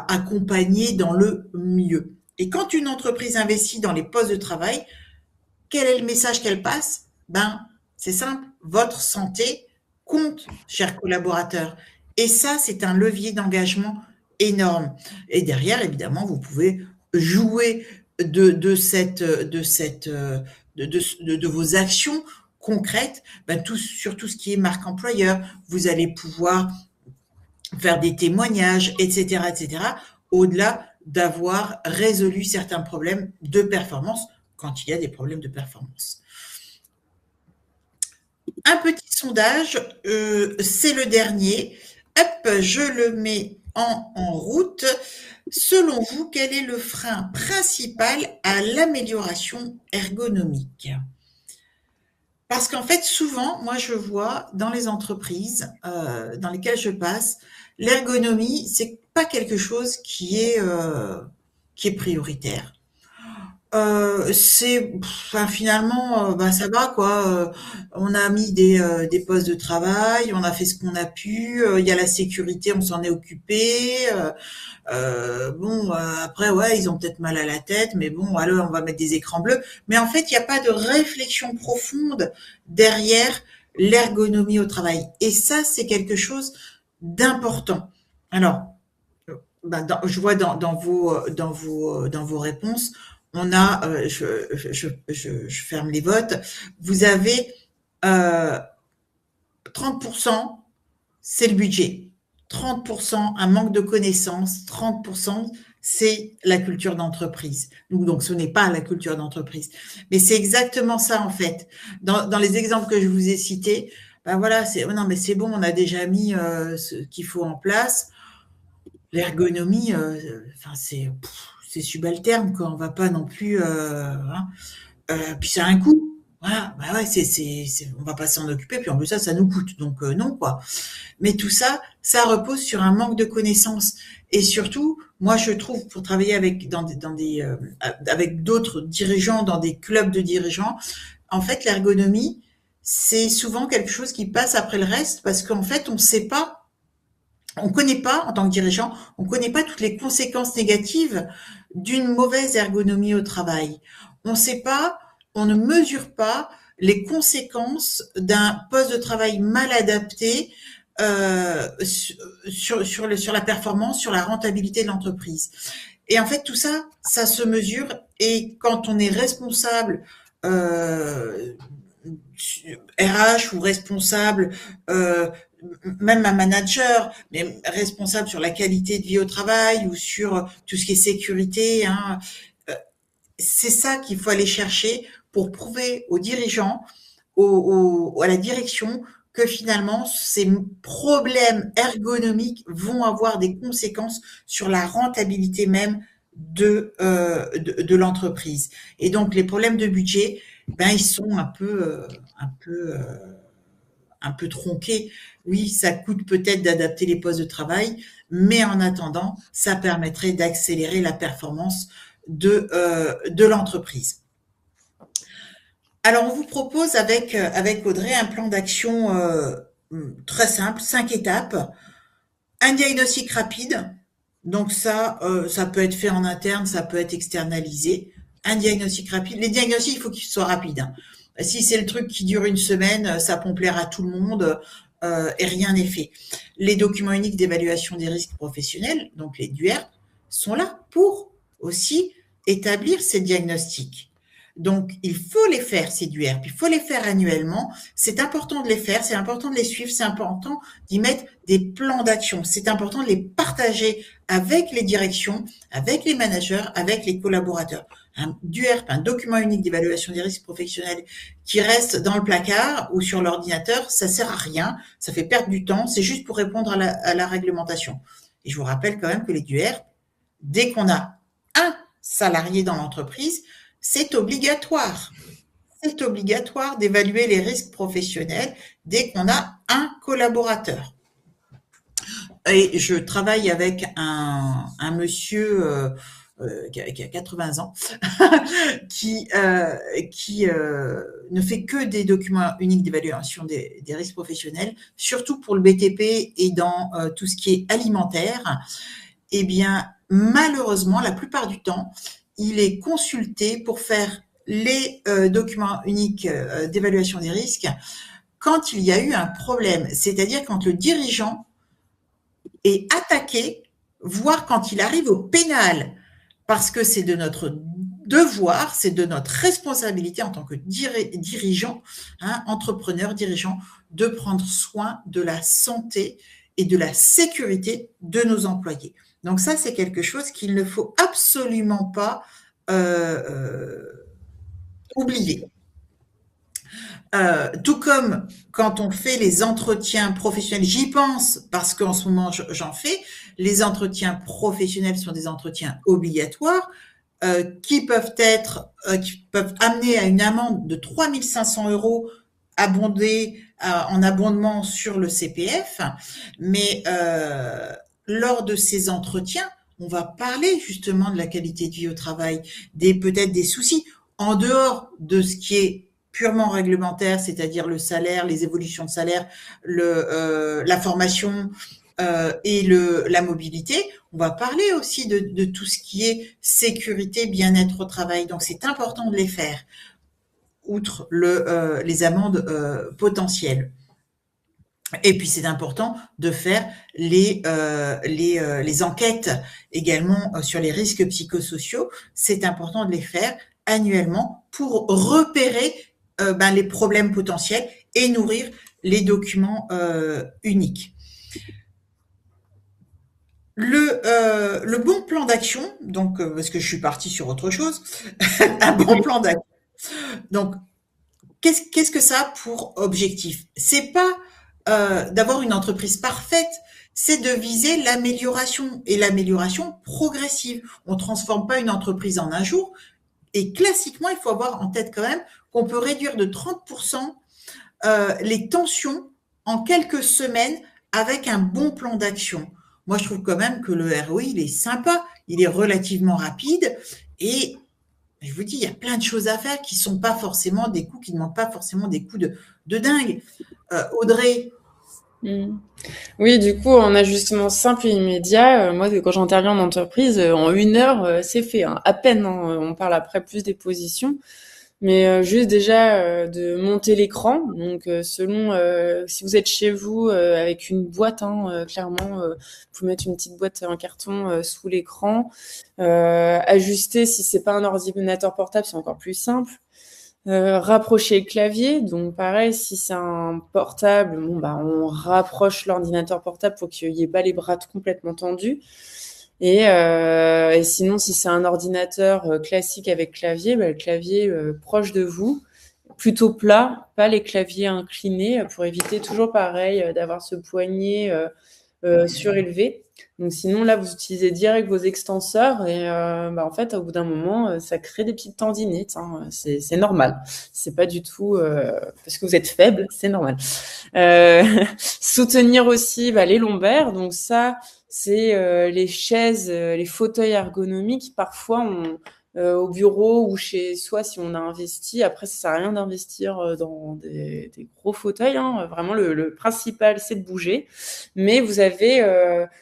[SPEAKER 1] accompagner dans le mieux. Et quand une entreprise investit dans les postes de travail, quel est le message qu'elle passe? C'est simple, votre santé compte, chers collaborateurs. Et ça, c'est un levier d'engagement énorme. Et derrière, évidemment, vous pouvez jouer de vos actions concrètes, sur tout ce qui est marque employeur. Vous allez pouvoir faire des témoignages, etc., etc., au-delà d'avoir résolu certains problèmes de performance quand il y a des problèmes de performance. Un petit sondage, c'est le dernier. Hop, je le mets en route. Selon vous, quel est le frein principal à l'amélioration ergonomique? Parce qu'en fait, souvent, moi, je vois dans les entreprises dans lesquelles je passe, l'ergonomie, c'est pas quelque chose qui est prioritaire. Finalement, ça va quoi. On a mis des postes de travail, on a fait ce qu'on a pu. Il y a la sécurité, on s'en est occupé. Après, ouais, ils ont peut-être mal à la tête, mais bon, alors on va mettre des écrans bleus. Mais en fait, il n'y a pas de réflexion profonde derrière l'ergonomie au travail. Et ça, c'est quelque chose d'important. Alors, je vois dans vos réponses, on a, je ferme les votes, vous avez 30%, c'est le budget. 30%, un manque de connaissances, 30%, c'est la culture d'entreprise. Donc, ce n'est pas la culture d'entreprise. Mais c'est exactement ça, en fait. Dans les exemples que je vous ai cités, voilà, non, mais c'est bon, on a déjà mis ce qu'il faut en place. L'ergonomie, c'est subalterne, quoi. On va pas non plus. Puis ça a un coût. Voilà, bah ouais, on va pas s'en occuper, puis en plus ça nous coûte. Donc non quoi. Mais tout ça, ça repose sur un manque de connaissances. Et surtout, moi je trouve, pour travailler avec d'autres dirigeants, dans des clubs de dirigeants, en fait l'ergonomie, c'est souvent quelque chose qui passe après le reste parce qu'en fait on sait pas, on connaît pas en tant que dirigeant, on connaît pas toutes les conséquences négatives d'une mauvaise ergonomie au travail. On sait pas, on ne mesure pas les conséquences d'un poste de travail mal adapté sur la performance, sur la rentabilité de l'entreprise. Et en fait, tout ça, ça se mesure. Et quand on est responsable euh, RH ou responsable, euh, même un manager, mais responsable sur la qualité de vie au travail ou sur tout ce qui est sécurité, hein, c'est ça qu'il faut aller chercher pour prouver aux dirigeants, à la direction, que finalement ces problèmes ergonomiques vont avoir des conséquences sur la rentabilité même de l'entreprise. Et donc les problèmes de budget, ben ils sont un peu tronqués. Oui, ça coûte peut-être d'adapter les postes de travail, mais en attendant, ça permettrait d'accélérer la performance de l'entreprise. Alors, on vous propose avec Audrey un plan d'action très simple, 5 étapes. Un diagnostic rapide. Donc ça peut être fait en interne, ça peut être externalisé. Un diagnostic rapide. Les diagnostics, il faut qu'ils soient rapides, hein. Si c'est le truc qui dure une semaine, ça peut plaire à tout le monde et rien n'est fait. Les documents uniques d'évaluation des risques professionnels, donc les DUERP, sont là pour aussi établir ces diagnostics. Donc, il faut les faire, ces DUERP, il faut les faire annuellement. C'est important de les faire, c'est important de les suivre, c'est important d'y mettre des plans d'action. C'est important de les partager avec les directions, avec les managers, avec les collaborateurs. Un DUERP, un document unique d'évaluation des risques professionnels qui reste dans le placard ou sur l'ordinateur, ça sert à rien, ça fait perdre du temps, c'est juste pour répondre à la réglementation. Et je vous rappelle quand même que les DUERP, dès qu'on a un salarié dans l'entreprise, c'est obligatoire. C'est obligatoire d'évaluer les risques professionnels dès qu'on a un collaborateur. Et je travaille avec un monsieur qui a 80 ans qui ne fait que des documents uniques d'évaluation des risques professionnels, surtout pour le BTP et dans tout ce qui est alimentaire. Eh bien, malheureusement, la plupart du temps, il est consulté pour faire les documents uniques d'évaluation des risques quand il y a eu un problème, c'est-à-dire quand le dirigeant est attaqué, voire quand il arrive au pénal, parce que c'est de notre devoir, c'est de notre responsabilité en tant que dirigeant, hein, entrepreneur, dirigeant, de prendre soin de la santé et de la sécurité de nos employés. Donc ça, c'est quelque chose qu'il ne faut absolument pas oublier. Tout comme quand on fait les entretiens professionnels, j'y pense parce qu'en ce moment j'en fais, les entretiens professionnels sont des entretiens obligatoires qui peuvent amener à une amende de 3 500 € abondée en abondement sur le CPF, mais lors de ces entretiens, on va parler justement de la qualité de vie au travail, peut-être des soucis, en dehors de ce qui est purement réglementaire, c'est-à-dire le salaire, les évolutions de salaire, la formation et la mobilité. On va parler aussi de tout ce qui est sécurité, bien-être au travail. Donc, c'est important de les faire, outre les amendes potentielles. Et puis c'est important de faire les enquêtes également sur les risques psychosociaux. C'est important de les faire annuellement pour repérer les problèmes potentiels et nourrir les documents uniques. Le bon plan d'action, donc parce que je suis partie sur autre chose, un bon plan d'action. Donc qu'est-ce que ça a pour objectif? C'est pas d'avoir une entreprise parfaite, c'est de viser l'amélioration et l'amélioration progressive. On transforme pas une entreprise en un jour. Et classiquement, il faut avoir en tête quand même qu'on peut réduire de 30% les tensions en quelques semaines avec un bon plan d'action. Moi, je trouve quand même que le ROI, il est sympa, il est relativement rapide et je vous dis, il y a plein de choses à faire qui ne sont pas forcément des coûts, qui ne demandent pas forcément des coûts de dingue. Audrey.
[SPEAKER 2] Mmh. Oui, du coup, en ajustement simple et immédiat, moi, quand j'interviens en entreprise, en 1 heure, c'est fait, hein, à peine, hein, on parle après plus des positions. Mais juste déjà de monter l'écran. Donc selon si vous êtes chez vous avec une boîte, hein, clairement, vous pouvez mettre une petite boîte en carton sous l'écran. Ajuster si c'est pas un ordinateur portable, c'est encore plus simple. Rapprocher le clavier, donc pareil, si c'est un portable, bon bah on rapproche l'ordinateur portable pour qu'il y ait pas les bras complètement tendus. Et sinon, si c'est un ordinateur classique avec clavier, bah, le clavier proche de vous, plutôt plat, pas les claviers inclinés, pour éviter toujours pareil d'avoir ce poignet surélevé. Donc sinon, là, vous utilisez direct vos extenseurs et bah, en fait, au bout d'un moment, ça crée des petites tendinites. Hein. C'est normal. C'est pas du tout parce que vous êtes faible, c'est normal. Euh, soutenir aussi bah, les lombaires. Donc ça, c'est les chaises, les fauteuils ergonomiques. Parfois, au bureau ou chez soi, si on a investi, après, ça sert à rien d'investir dans des gros fauteuils. Hein. Vraiment, le principal, c'est de bouger. Mais vous avez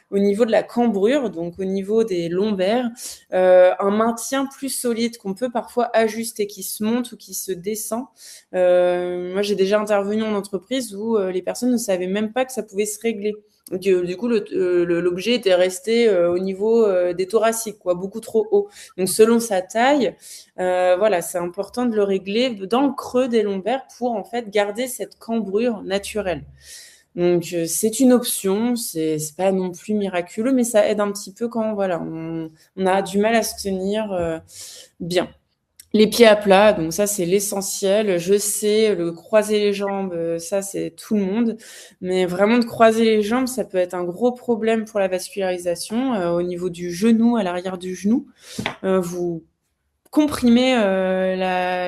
[SPEAKER 2] au niveau de la cambrure, donc au niveau des lombaires, un maintien plus solide qu'on peut parfois ajuster, qui se monte ou qui se descend. Moi, j'ai déjà intervenu en entreprise où les personnes ne savaient même pas que ça pouvait se régler. Du coup, l'objet était resté au niveau des thoraciques, quoi, beaucoup trop haut. Donc, selon sa taille, voilà, c'est important de le régler dans le creux des lombaires pour en fait garder cette cambrure naturelle. Donc, c'est une option, c'est pas non plus miraculeux, mais ça aide un petit peu quand voilà, on a du mal à se tenir bien. Les pieds à plat, donc ça c'est l'essentiel. Je sais, le croiser les jambes, ça c'est tout le monde, mais vraiment de croiser les jambes, ça peut être un gros problème pour la vascularisation au niveau du genou, à l'arrière du genou. Vous comprimer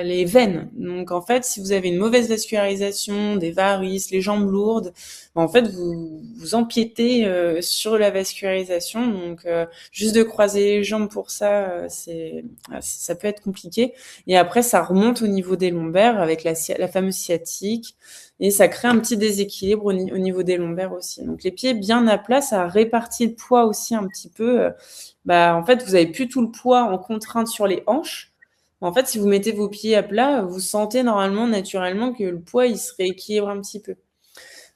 [SPEAKER 2] les veines. Donc en fait, si vous avez une mauvaise vascularisation, des varices, les jambes lourdes, en fait vous empiétez sur la vascularisation. Donc juste de croiser les jambes pour ça, ça peut être compliqué. Et après ça remonte au niveau des lombaires avec la fameuse sciatique. Et ça crée un petit déséquilibre au niveau des lombaires aussi. Donc les pieds bien à plat, ça répartit le poids aussi un petit peu. Bah, en fait, vous avez plus tout le poids en contrainte sur les hanches. En fait, si vous mettez vos pieds à plat, vous sentez normalement, naturellement, que le poids, il se rééquilibre un petit peu.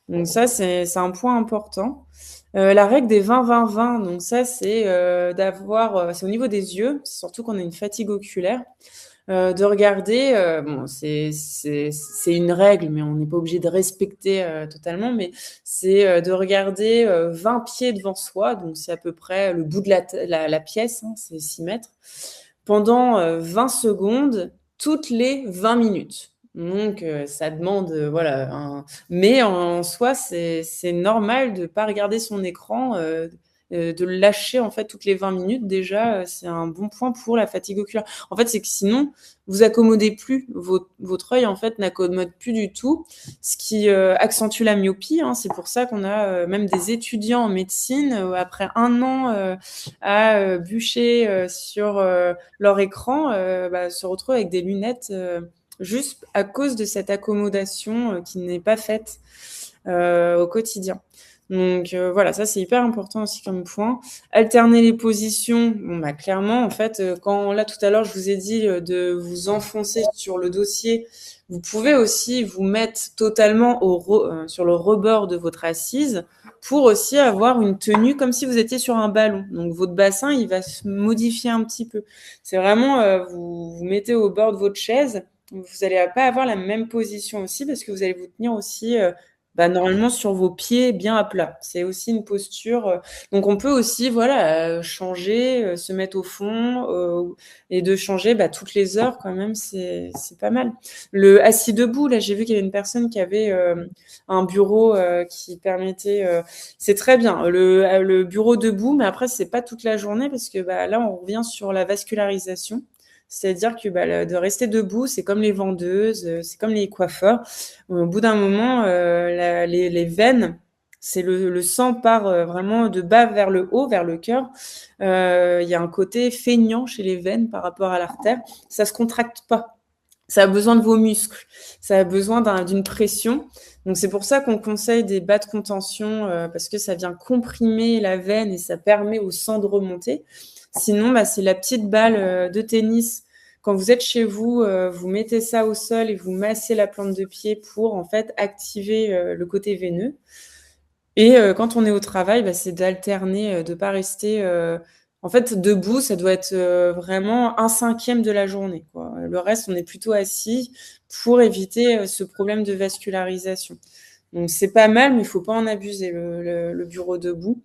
[SPEAKER 2] Donc ça, c'est un point important. La règle des 20-20-20, donc ça, c'est d'avoir, c'est au niveau des yeux, surtout qu'on a une fatigue oculaire, de regarder, bon, c'est une règle, mais on n'est pas obligé de respecter totalement, mais c'est de regarder 20 pieds devant soi, donc c'est à peu près le bout de la pièce, hein, c'est 6 mètres, pendant 20 secondes, toutes les 20 minutes. Donc, ça demande, voilà, mais en soi, c'est normal de ne pas regarder son écran, de le lâcher en fait toutes les 20 minutes. Déjà, c'est un bon point pour la fatigue oculaire. En fait, c'est que sinon, vous accommodez plus, votre œil en fait n'accommode plus du tout, ce qui accentue la myopie. Hein. C'est pour ça qu'on a même des étudiants en médecine, après 1 an à bûcher sur leur écran, se retrouvent avec des lunettes juste à cause de cette accommodation qui n'est pas faite au quotidien. Donc voilà, ça c'est hyper important aussi comme point. Alterner les positions, bon bah clairement en fait quand là tout à l'heure je vous ai dit de vous enfoncer sur le dossier, vous pouvez aussi vous mettre totalement sur le rebord de votre assise pour aussi avoir une tenue comme si vous étiez sur un ballon. Donc votre bassin il va se modifier un petit peu. C'est vraiment vous mettez au bord de votre chaise, vous n'allez pas avoir la même position aussi parce que vous allez vous tenir aussi normalement sur vos pieds bien à plat. C'est aussi une posture. Donc on peut aussi voilà changer, se mettre au fond et de changer toutes les heures quand même. C'est pas mal. Le assis debout, là j'ai vu qu'il y avait une personne qui avait un bureau qui permettait. C'est très bien le bureau debout, mais après c'est pas toute la journée parce que là on revient sur la vascularisation. C'est-à-dire que de rester debout, c'est comme les vendeuses, c'est comme les coiffeurs. Au bout d'un moment, les veines, c'est le sang part vraiment de bas vers le haut, vers le cœur. Il y a un côté feignant chez les veines par rapport à l'artère. Ça se contracte pas. Ça a besoin de vos muscles. Ça a besoin d'une pression. Donc, c'est pour ça qu'on conseille des bas de contention parce que ça vient comprimer la veine et ça permet au sang de remonter. Sinon, c'est la petite balle de tennis. Quand vous êtes chez vous, vous mettez ça au sol et vous massez la plante de pied pour en fait activer le côté veineux. Et quand on est au travail, c'est d'alterner, de pas rester. En fait, debout, ça doit être vraiment 1/5 de la journée, quoi. Le reste, on est plutôt assis pour éviter ce problème de vascularisation. Donc, c'est pas mal, mais il faut pas en abuser, le bureau debout.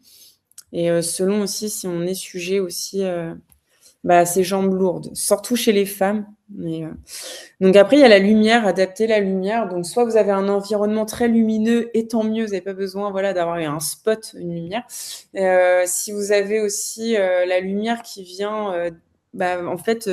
[SPEAKER 2] Et selon aussi si on est sujet aussi à ces jambes lourdes, surtout chez les femmes. Mais, donc après, il y a la lumière, adapter la lumière. Donc soit vous avez un environnement très lumineux et tant mieux, vous n'avez pas besoin d'avoir un spot, une lumière. Si vous avez aussi la lumière qui vient en fait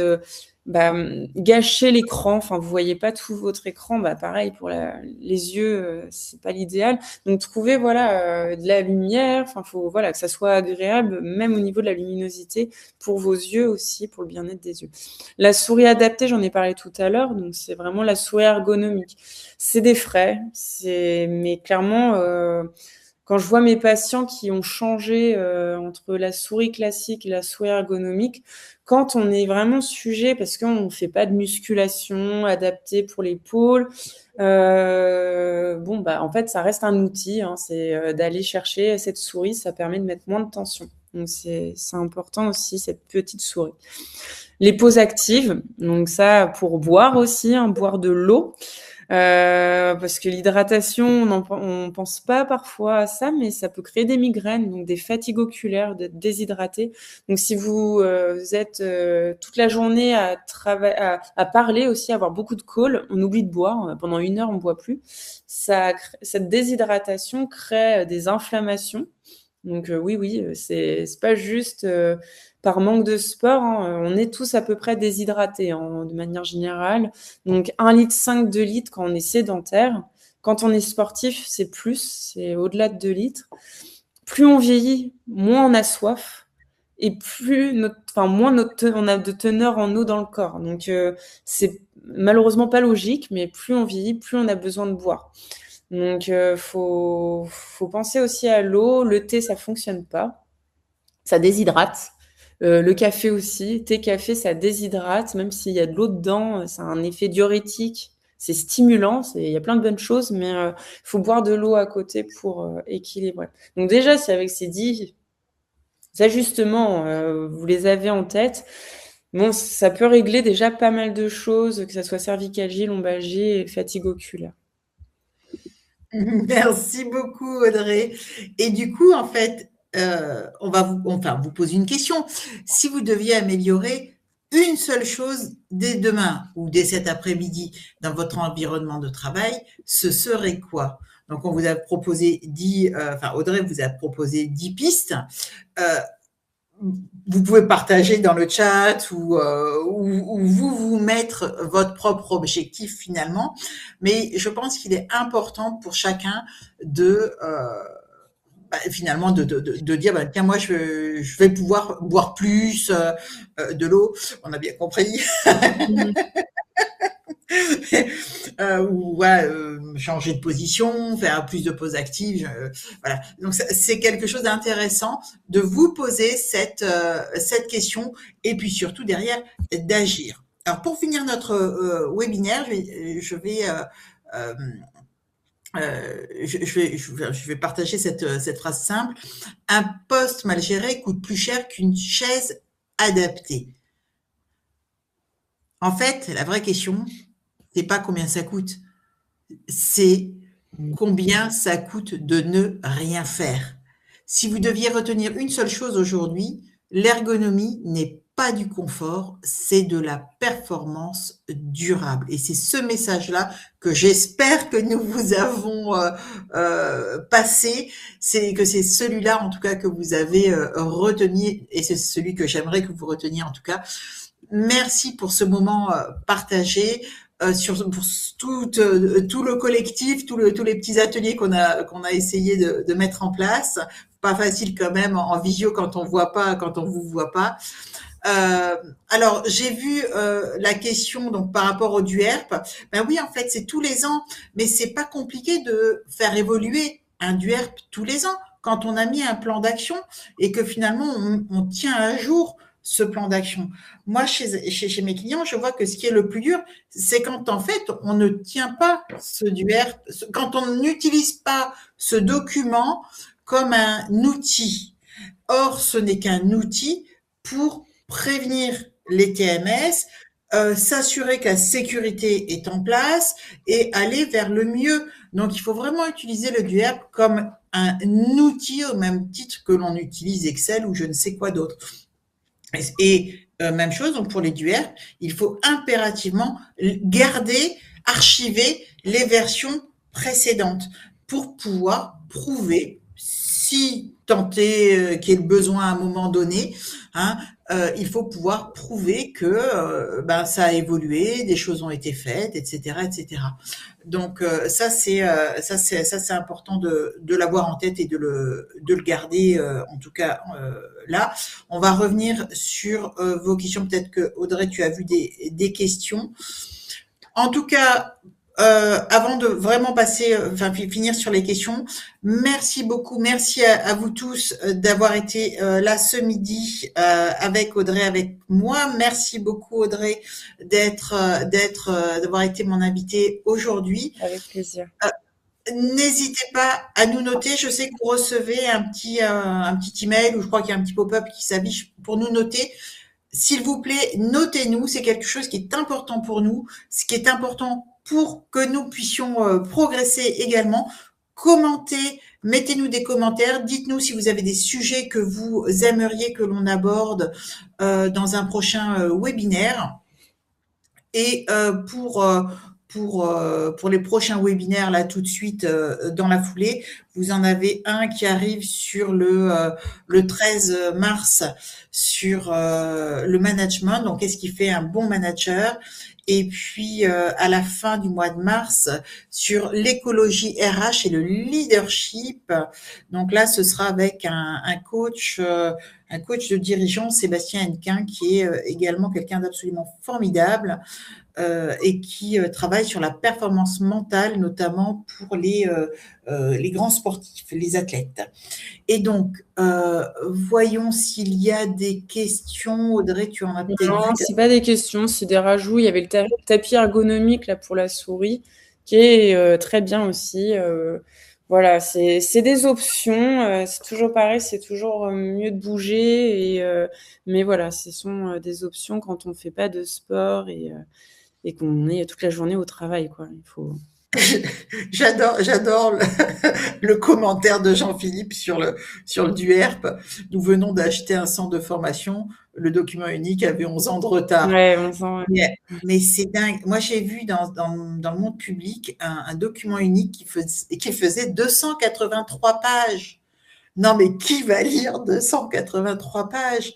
[SPEAKER 2] gâcher l'écran, enfin vous voyez pas tout votre écran, pareil pour les yeux, c'est pas l'idéal. Donc trouvez de la lumière, enfin faut que ça soit agréable, même au niveau de la luminosité pour vos yeux aussi, pour le bien-être des yeux. La souris adaptée, j'en ai parlé tout à l'heure, donc c'est vraiment la souris ergonomique. C'est des frais, mais clairement quand je vois mes patients qui ont changé entre la souris classique et la souris ergonomique, quand on est vraiment sujet, parce qu'on ne fait pas de musculation adaptée pour l'épaule, en fait, ça reste un outil. C'est d'aller chercher cette souris, ça permet de mettre moins de tension. Donc, c'est important aussi, cette petite souris. Les pauses actives, donc ça, pour boire aussi, boire de l'eau. Parce que l'hydratation, on pense pas parfois à ça, mais ça peut créer des migraines, donc des fatigues oculaires, d'être déshydraté. Donc si vous êtes toute la journée à parler aussi, à avoir beaucoup de call, on oublie de boire. Pendant 1 heure, on boit plus. Cette déshydratation crée des inflammations. Donc oui, c'est pas juste par manque de sport. On est tous à peu près déshydratés de manière générale. Donc 1,5 litre, 2 litres quand on est sédentaire. Quand on est sportif, c'est plus, c'est au-delà de 2 litres. Plus on vieillit, moins on a soif et plus moins on a de teneur en eau dans le corps. Donc c'est malheureusement pas logique, mais plus on vieillit, plus on a besoin de boire. Donc, faut penser aussi à l'eau. Le thé, ça fonctionne pas. Ça déshydrate. Le café aussi. Thé, café, ça déshydrate. Même s'il y a de l'eau dedans, ça a un effet diurétique. C'est stimulant. Il y a plein de bonnes choses, mais faut boire de l'eau à côté pour équilibrer. Donc déjà, si avec ces 10 ajustements, vous les avez en tête, ça peut régler déjà pas mal de choses, que ça soit cervicalgie, lombalgie et fatigue oculaire.
[SPEAKER 1] Merci beaucoup, Audrey. Et du coup, en fait, on va vous poser une question. Si vous deviez améliorer une seule chose dès demain ou dès cet après-midi dans votre environnement de travail, ce serait quoi? Donc, on vous a proposé Audrey vous a proposé 10 pistes. Vous pouvez partager dans le chat ou vous mettre votre propre objectif finalement. Mais je pense qu'il est important pour chacun de finalement de dire tiens, moi je vais pouvoir boire plus de l'eau, on a bien compris. Ou changer de position, faire plus de pauses actives, voilà. Donc c'est quelque chose d'intéressant de vous poser cette question et puis surtout derrière d'agir. Alors pour finir notre webinaire, je vais partager cette phrase simple. Un poste mal géré coûte plus cher qu'une chaise adaptée. En fait, la vraie question, c'est pas combien ça coûte, c'est combien ça coûte de ne rien faire. Si vous deviez retenir une seule chose aujourd'hui, l'ergonomie n'est pas du confort, c'est de la performance durable. Et c'est ce message-là que j'espère que nous vous avons passé, c'est celui-là en tout cas que vous avez retenu, et c'est celui que j'aimerais que vous reteniez en tout cas. merci pour ce moment partagé. Pour tout le collectif, tous les petits ateliers qu'on a essayé de mettre en place. Pas facile quand même en visio quand on voit pas, quand on vous voit pas. Euh, alors j'ai vu la question donc par rapport au DUERP. Ben oui, en fait c'est tous les ans, mais c'est pas compliqué de faire évoluer un DUERP tous les ans quand on a mis un plan d'action et que finalement on tient à jour ce plan d'action. Moi, chez mes clients, je vois que ce qui est le plus dur, c'est quand en fait on ne tient pas ce DUERP, quand on n'utilise pas ce document comme un outil. Or, ce n'est qu'un outil pour prévenir les TMS, s'assurer que la sécurité est en place et aller vers le mieux. Donc, il faut vraiment utiliser le DUERP comme un outil au même titre que l'on utilise Excel ou je ne sais quoi d'autre. Et même chose, donc pour les DUERP, il faut impérativement garder, archiver les versions précédentes pour pouvoir prouver si tant est qu'il y ait le besoin à un moment donné, hein, il faut pouvoir prouver que ben, ça a évolué, des choses ont été faites, etc., etc. Donc ça c'est important de l'avoir en tête et de le garder en tout cas là. On va revenir sur vos questions. Peut-être que Audrey, tu as vu des questions. En tout cas, avant de vraiment passer, enfin finir sur les questions, merci beaucoup, merci à vous tous d'avoir été là ce midi avec Audrey, avec moi. Merci beaucoup Audrey d'avoir été mon invitée aujourd'hui.
[SPEAKER 2] Avec plaisir.
[SPEAKER 1] N'hésitez pas à nous noter. Je sais que vous recevez un petit email ou je crois qu'il y a un petit pop-up qui s'affiche pour nous noter. S'il vous plaît, notez-nous. C'est quelque chose qui est important pour nous, ce qui est important pour que nous puissions progresser également. Commentez, mettez-nous des commentaires. Dites-nous si vous avez des sujets que vous aimeriez que l'on aborde dans un prochain webinaire. Et pour les prochains webinaires, là, tout de suite, dans la foulée, vous en avez un qui arrive sur le 13 mars sur le management. Donc, qu'est-ce qui fait un bon manager? Et puis, à la fin du mois de mars, sur l'écologie RH et le leadership. Donc là, ce sera avec un coach de dirigeant, Sébastien Hennequin, qui est également quelqu'un d'absolument formidable et qui travaille sur la performance mentale, notamment pour les grands sportifs, les athlètes. Et donc, voyons s'il y a des questions. Audrey, tu en as peut-être vu.
[SPEAKER 2] Non, c'est pas des questions, c'est des rajouts. Il y avait le tapis ergonomique là pour la souris, qui est très bien aussi. Voilà, c'est des options. C'est toujours pareil, c'est toujours mieux de bouger. Mais voilà, ce sont des options quand on ne fait pas de sport et qu'on est toute la journée au travail, quoi. Il faut.
[SPEAKER 1] J'adore le commentaire de Jean-Philippe sur le DUERP. Nous venons d'acheter un centre de formation. Le document unique avait 11 ans de retard.
[SPEAKER 2] Ouais, on sent.
[SPEAKER 1] Mais c'est dingue. Moi, j'ai vu dans le monde public un document unique qui faisait 283 pages. Non, mais qui va lire 283 pages?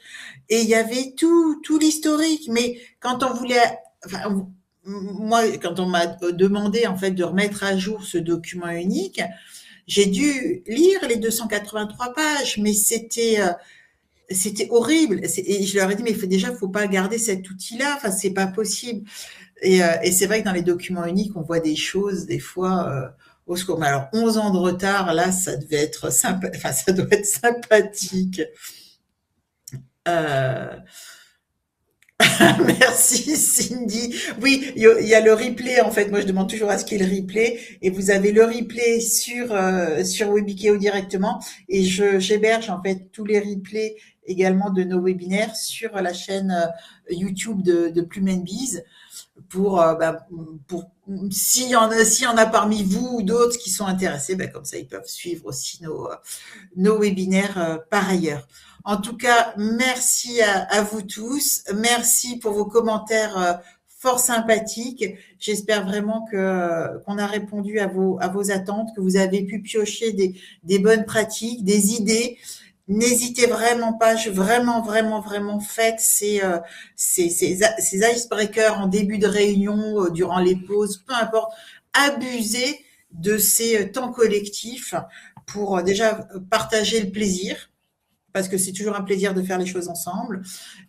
[SPEAKER 1] Et il y avait tout l'historique. Mais quand on voulait, enfin, moi, quand on m'a demandé en fait de remettre à jour ce document unique, j'ai dû lire les 283 pages, mais c'était horrible. Et je leur ai dit, mais faut pas garder cet outil-là. Enfin, c'est pas possible. Et c'est vrai que dans les documents uniques, on voit des choses des fois au secours. Mais alors, 11 ans de retard, là, ça devait être ça doit être sympathique. Merci Cindy. Oui, il y a le replay en fait. Moi, je demande toujours à ce qu'il y ait le replay et vous avez le replay sur Webikeo directement et j'héberge en fait tous les replays également de nos webinaires sur la chaîne YouTube de Plume & Biz pour s'il y en a parmi vous ou d'autres qui sont intéressés, comme ça ils peuvent suivre aussi nos webinaires par ailleurs. En tout cas, merci à vous tous. Merci pour vos commentaires fort sympathiques. J'espère vraiment qu'on a répondu à vos attentes, que vous avez pu piocher des bonnes pratiques, des idées N'hésitez vraiment pas, vraiment faites ces icebreakers en début de réunion, durant les pauses, peu importe. Abusez de ces temps collectifs pour déjà partager le plaisir, parce que c'est toujours un plaisir de faire les choses ensemble.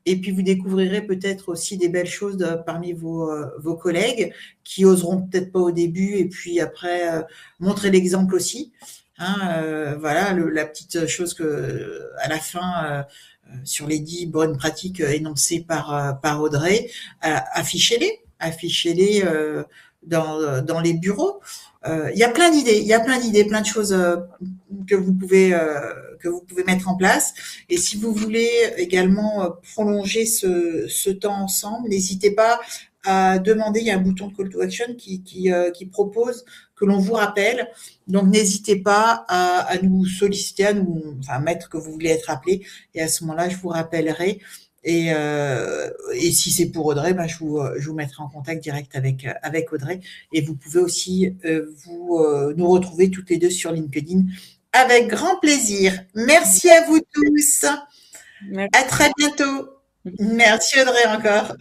[SPEAKER 1] Et puis vous découvrirez peut-être aussi des belles choses parmi vos collègues qui oseront peut-être pas au début et puis après montrer l'exemple aussi. Hein, voilà la petite chose que à la fin sur les 10 bonnes pratiques énoncées par Audrey, affichez-les dans les bureaux. Il y a plein d'idées, plein de choses que vous pouvez mettre en place. Et si vous voulez également prolonger ce temps ensemble, n'hésitez pas à demander. Il y a un bouton de call to action qui propose que l'on vous rappelle. Donc n'hésitez pas à nous solliciter, à mettre que vous voulez être appelé. Et à ce moment-là, je vous rappellerai. Et si c'est pour Audrey, je vous mettrai en contact direct avec Audrey. Et vous pouvez aussi nous retrouver toutes les deux sur LinkedIn avec grand plaisir. Merci à vous tous.
[SPEAKER 2] Merci.
[SPEAKER 1] À très bientôt. Merci Audrey encore.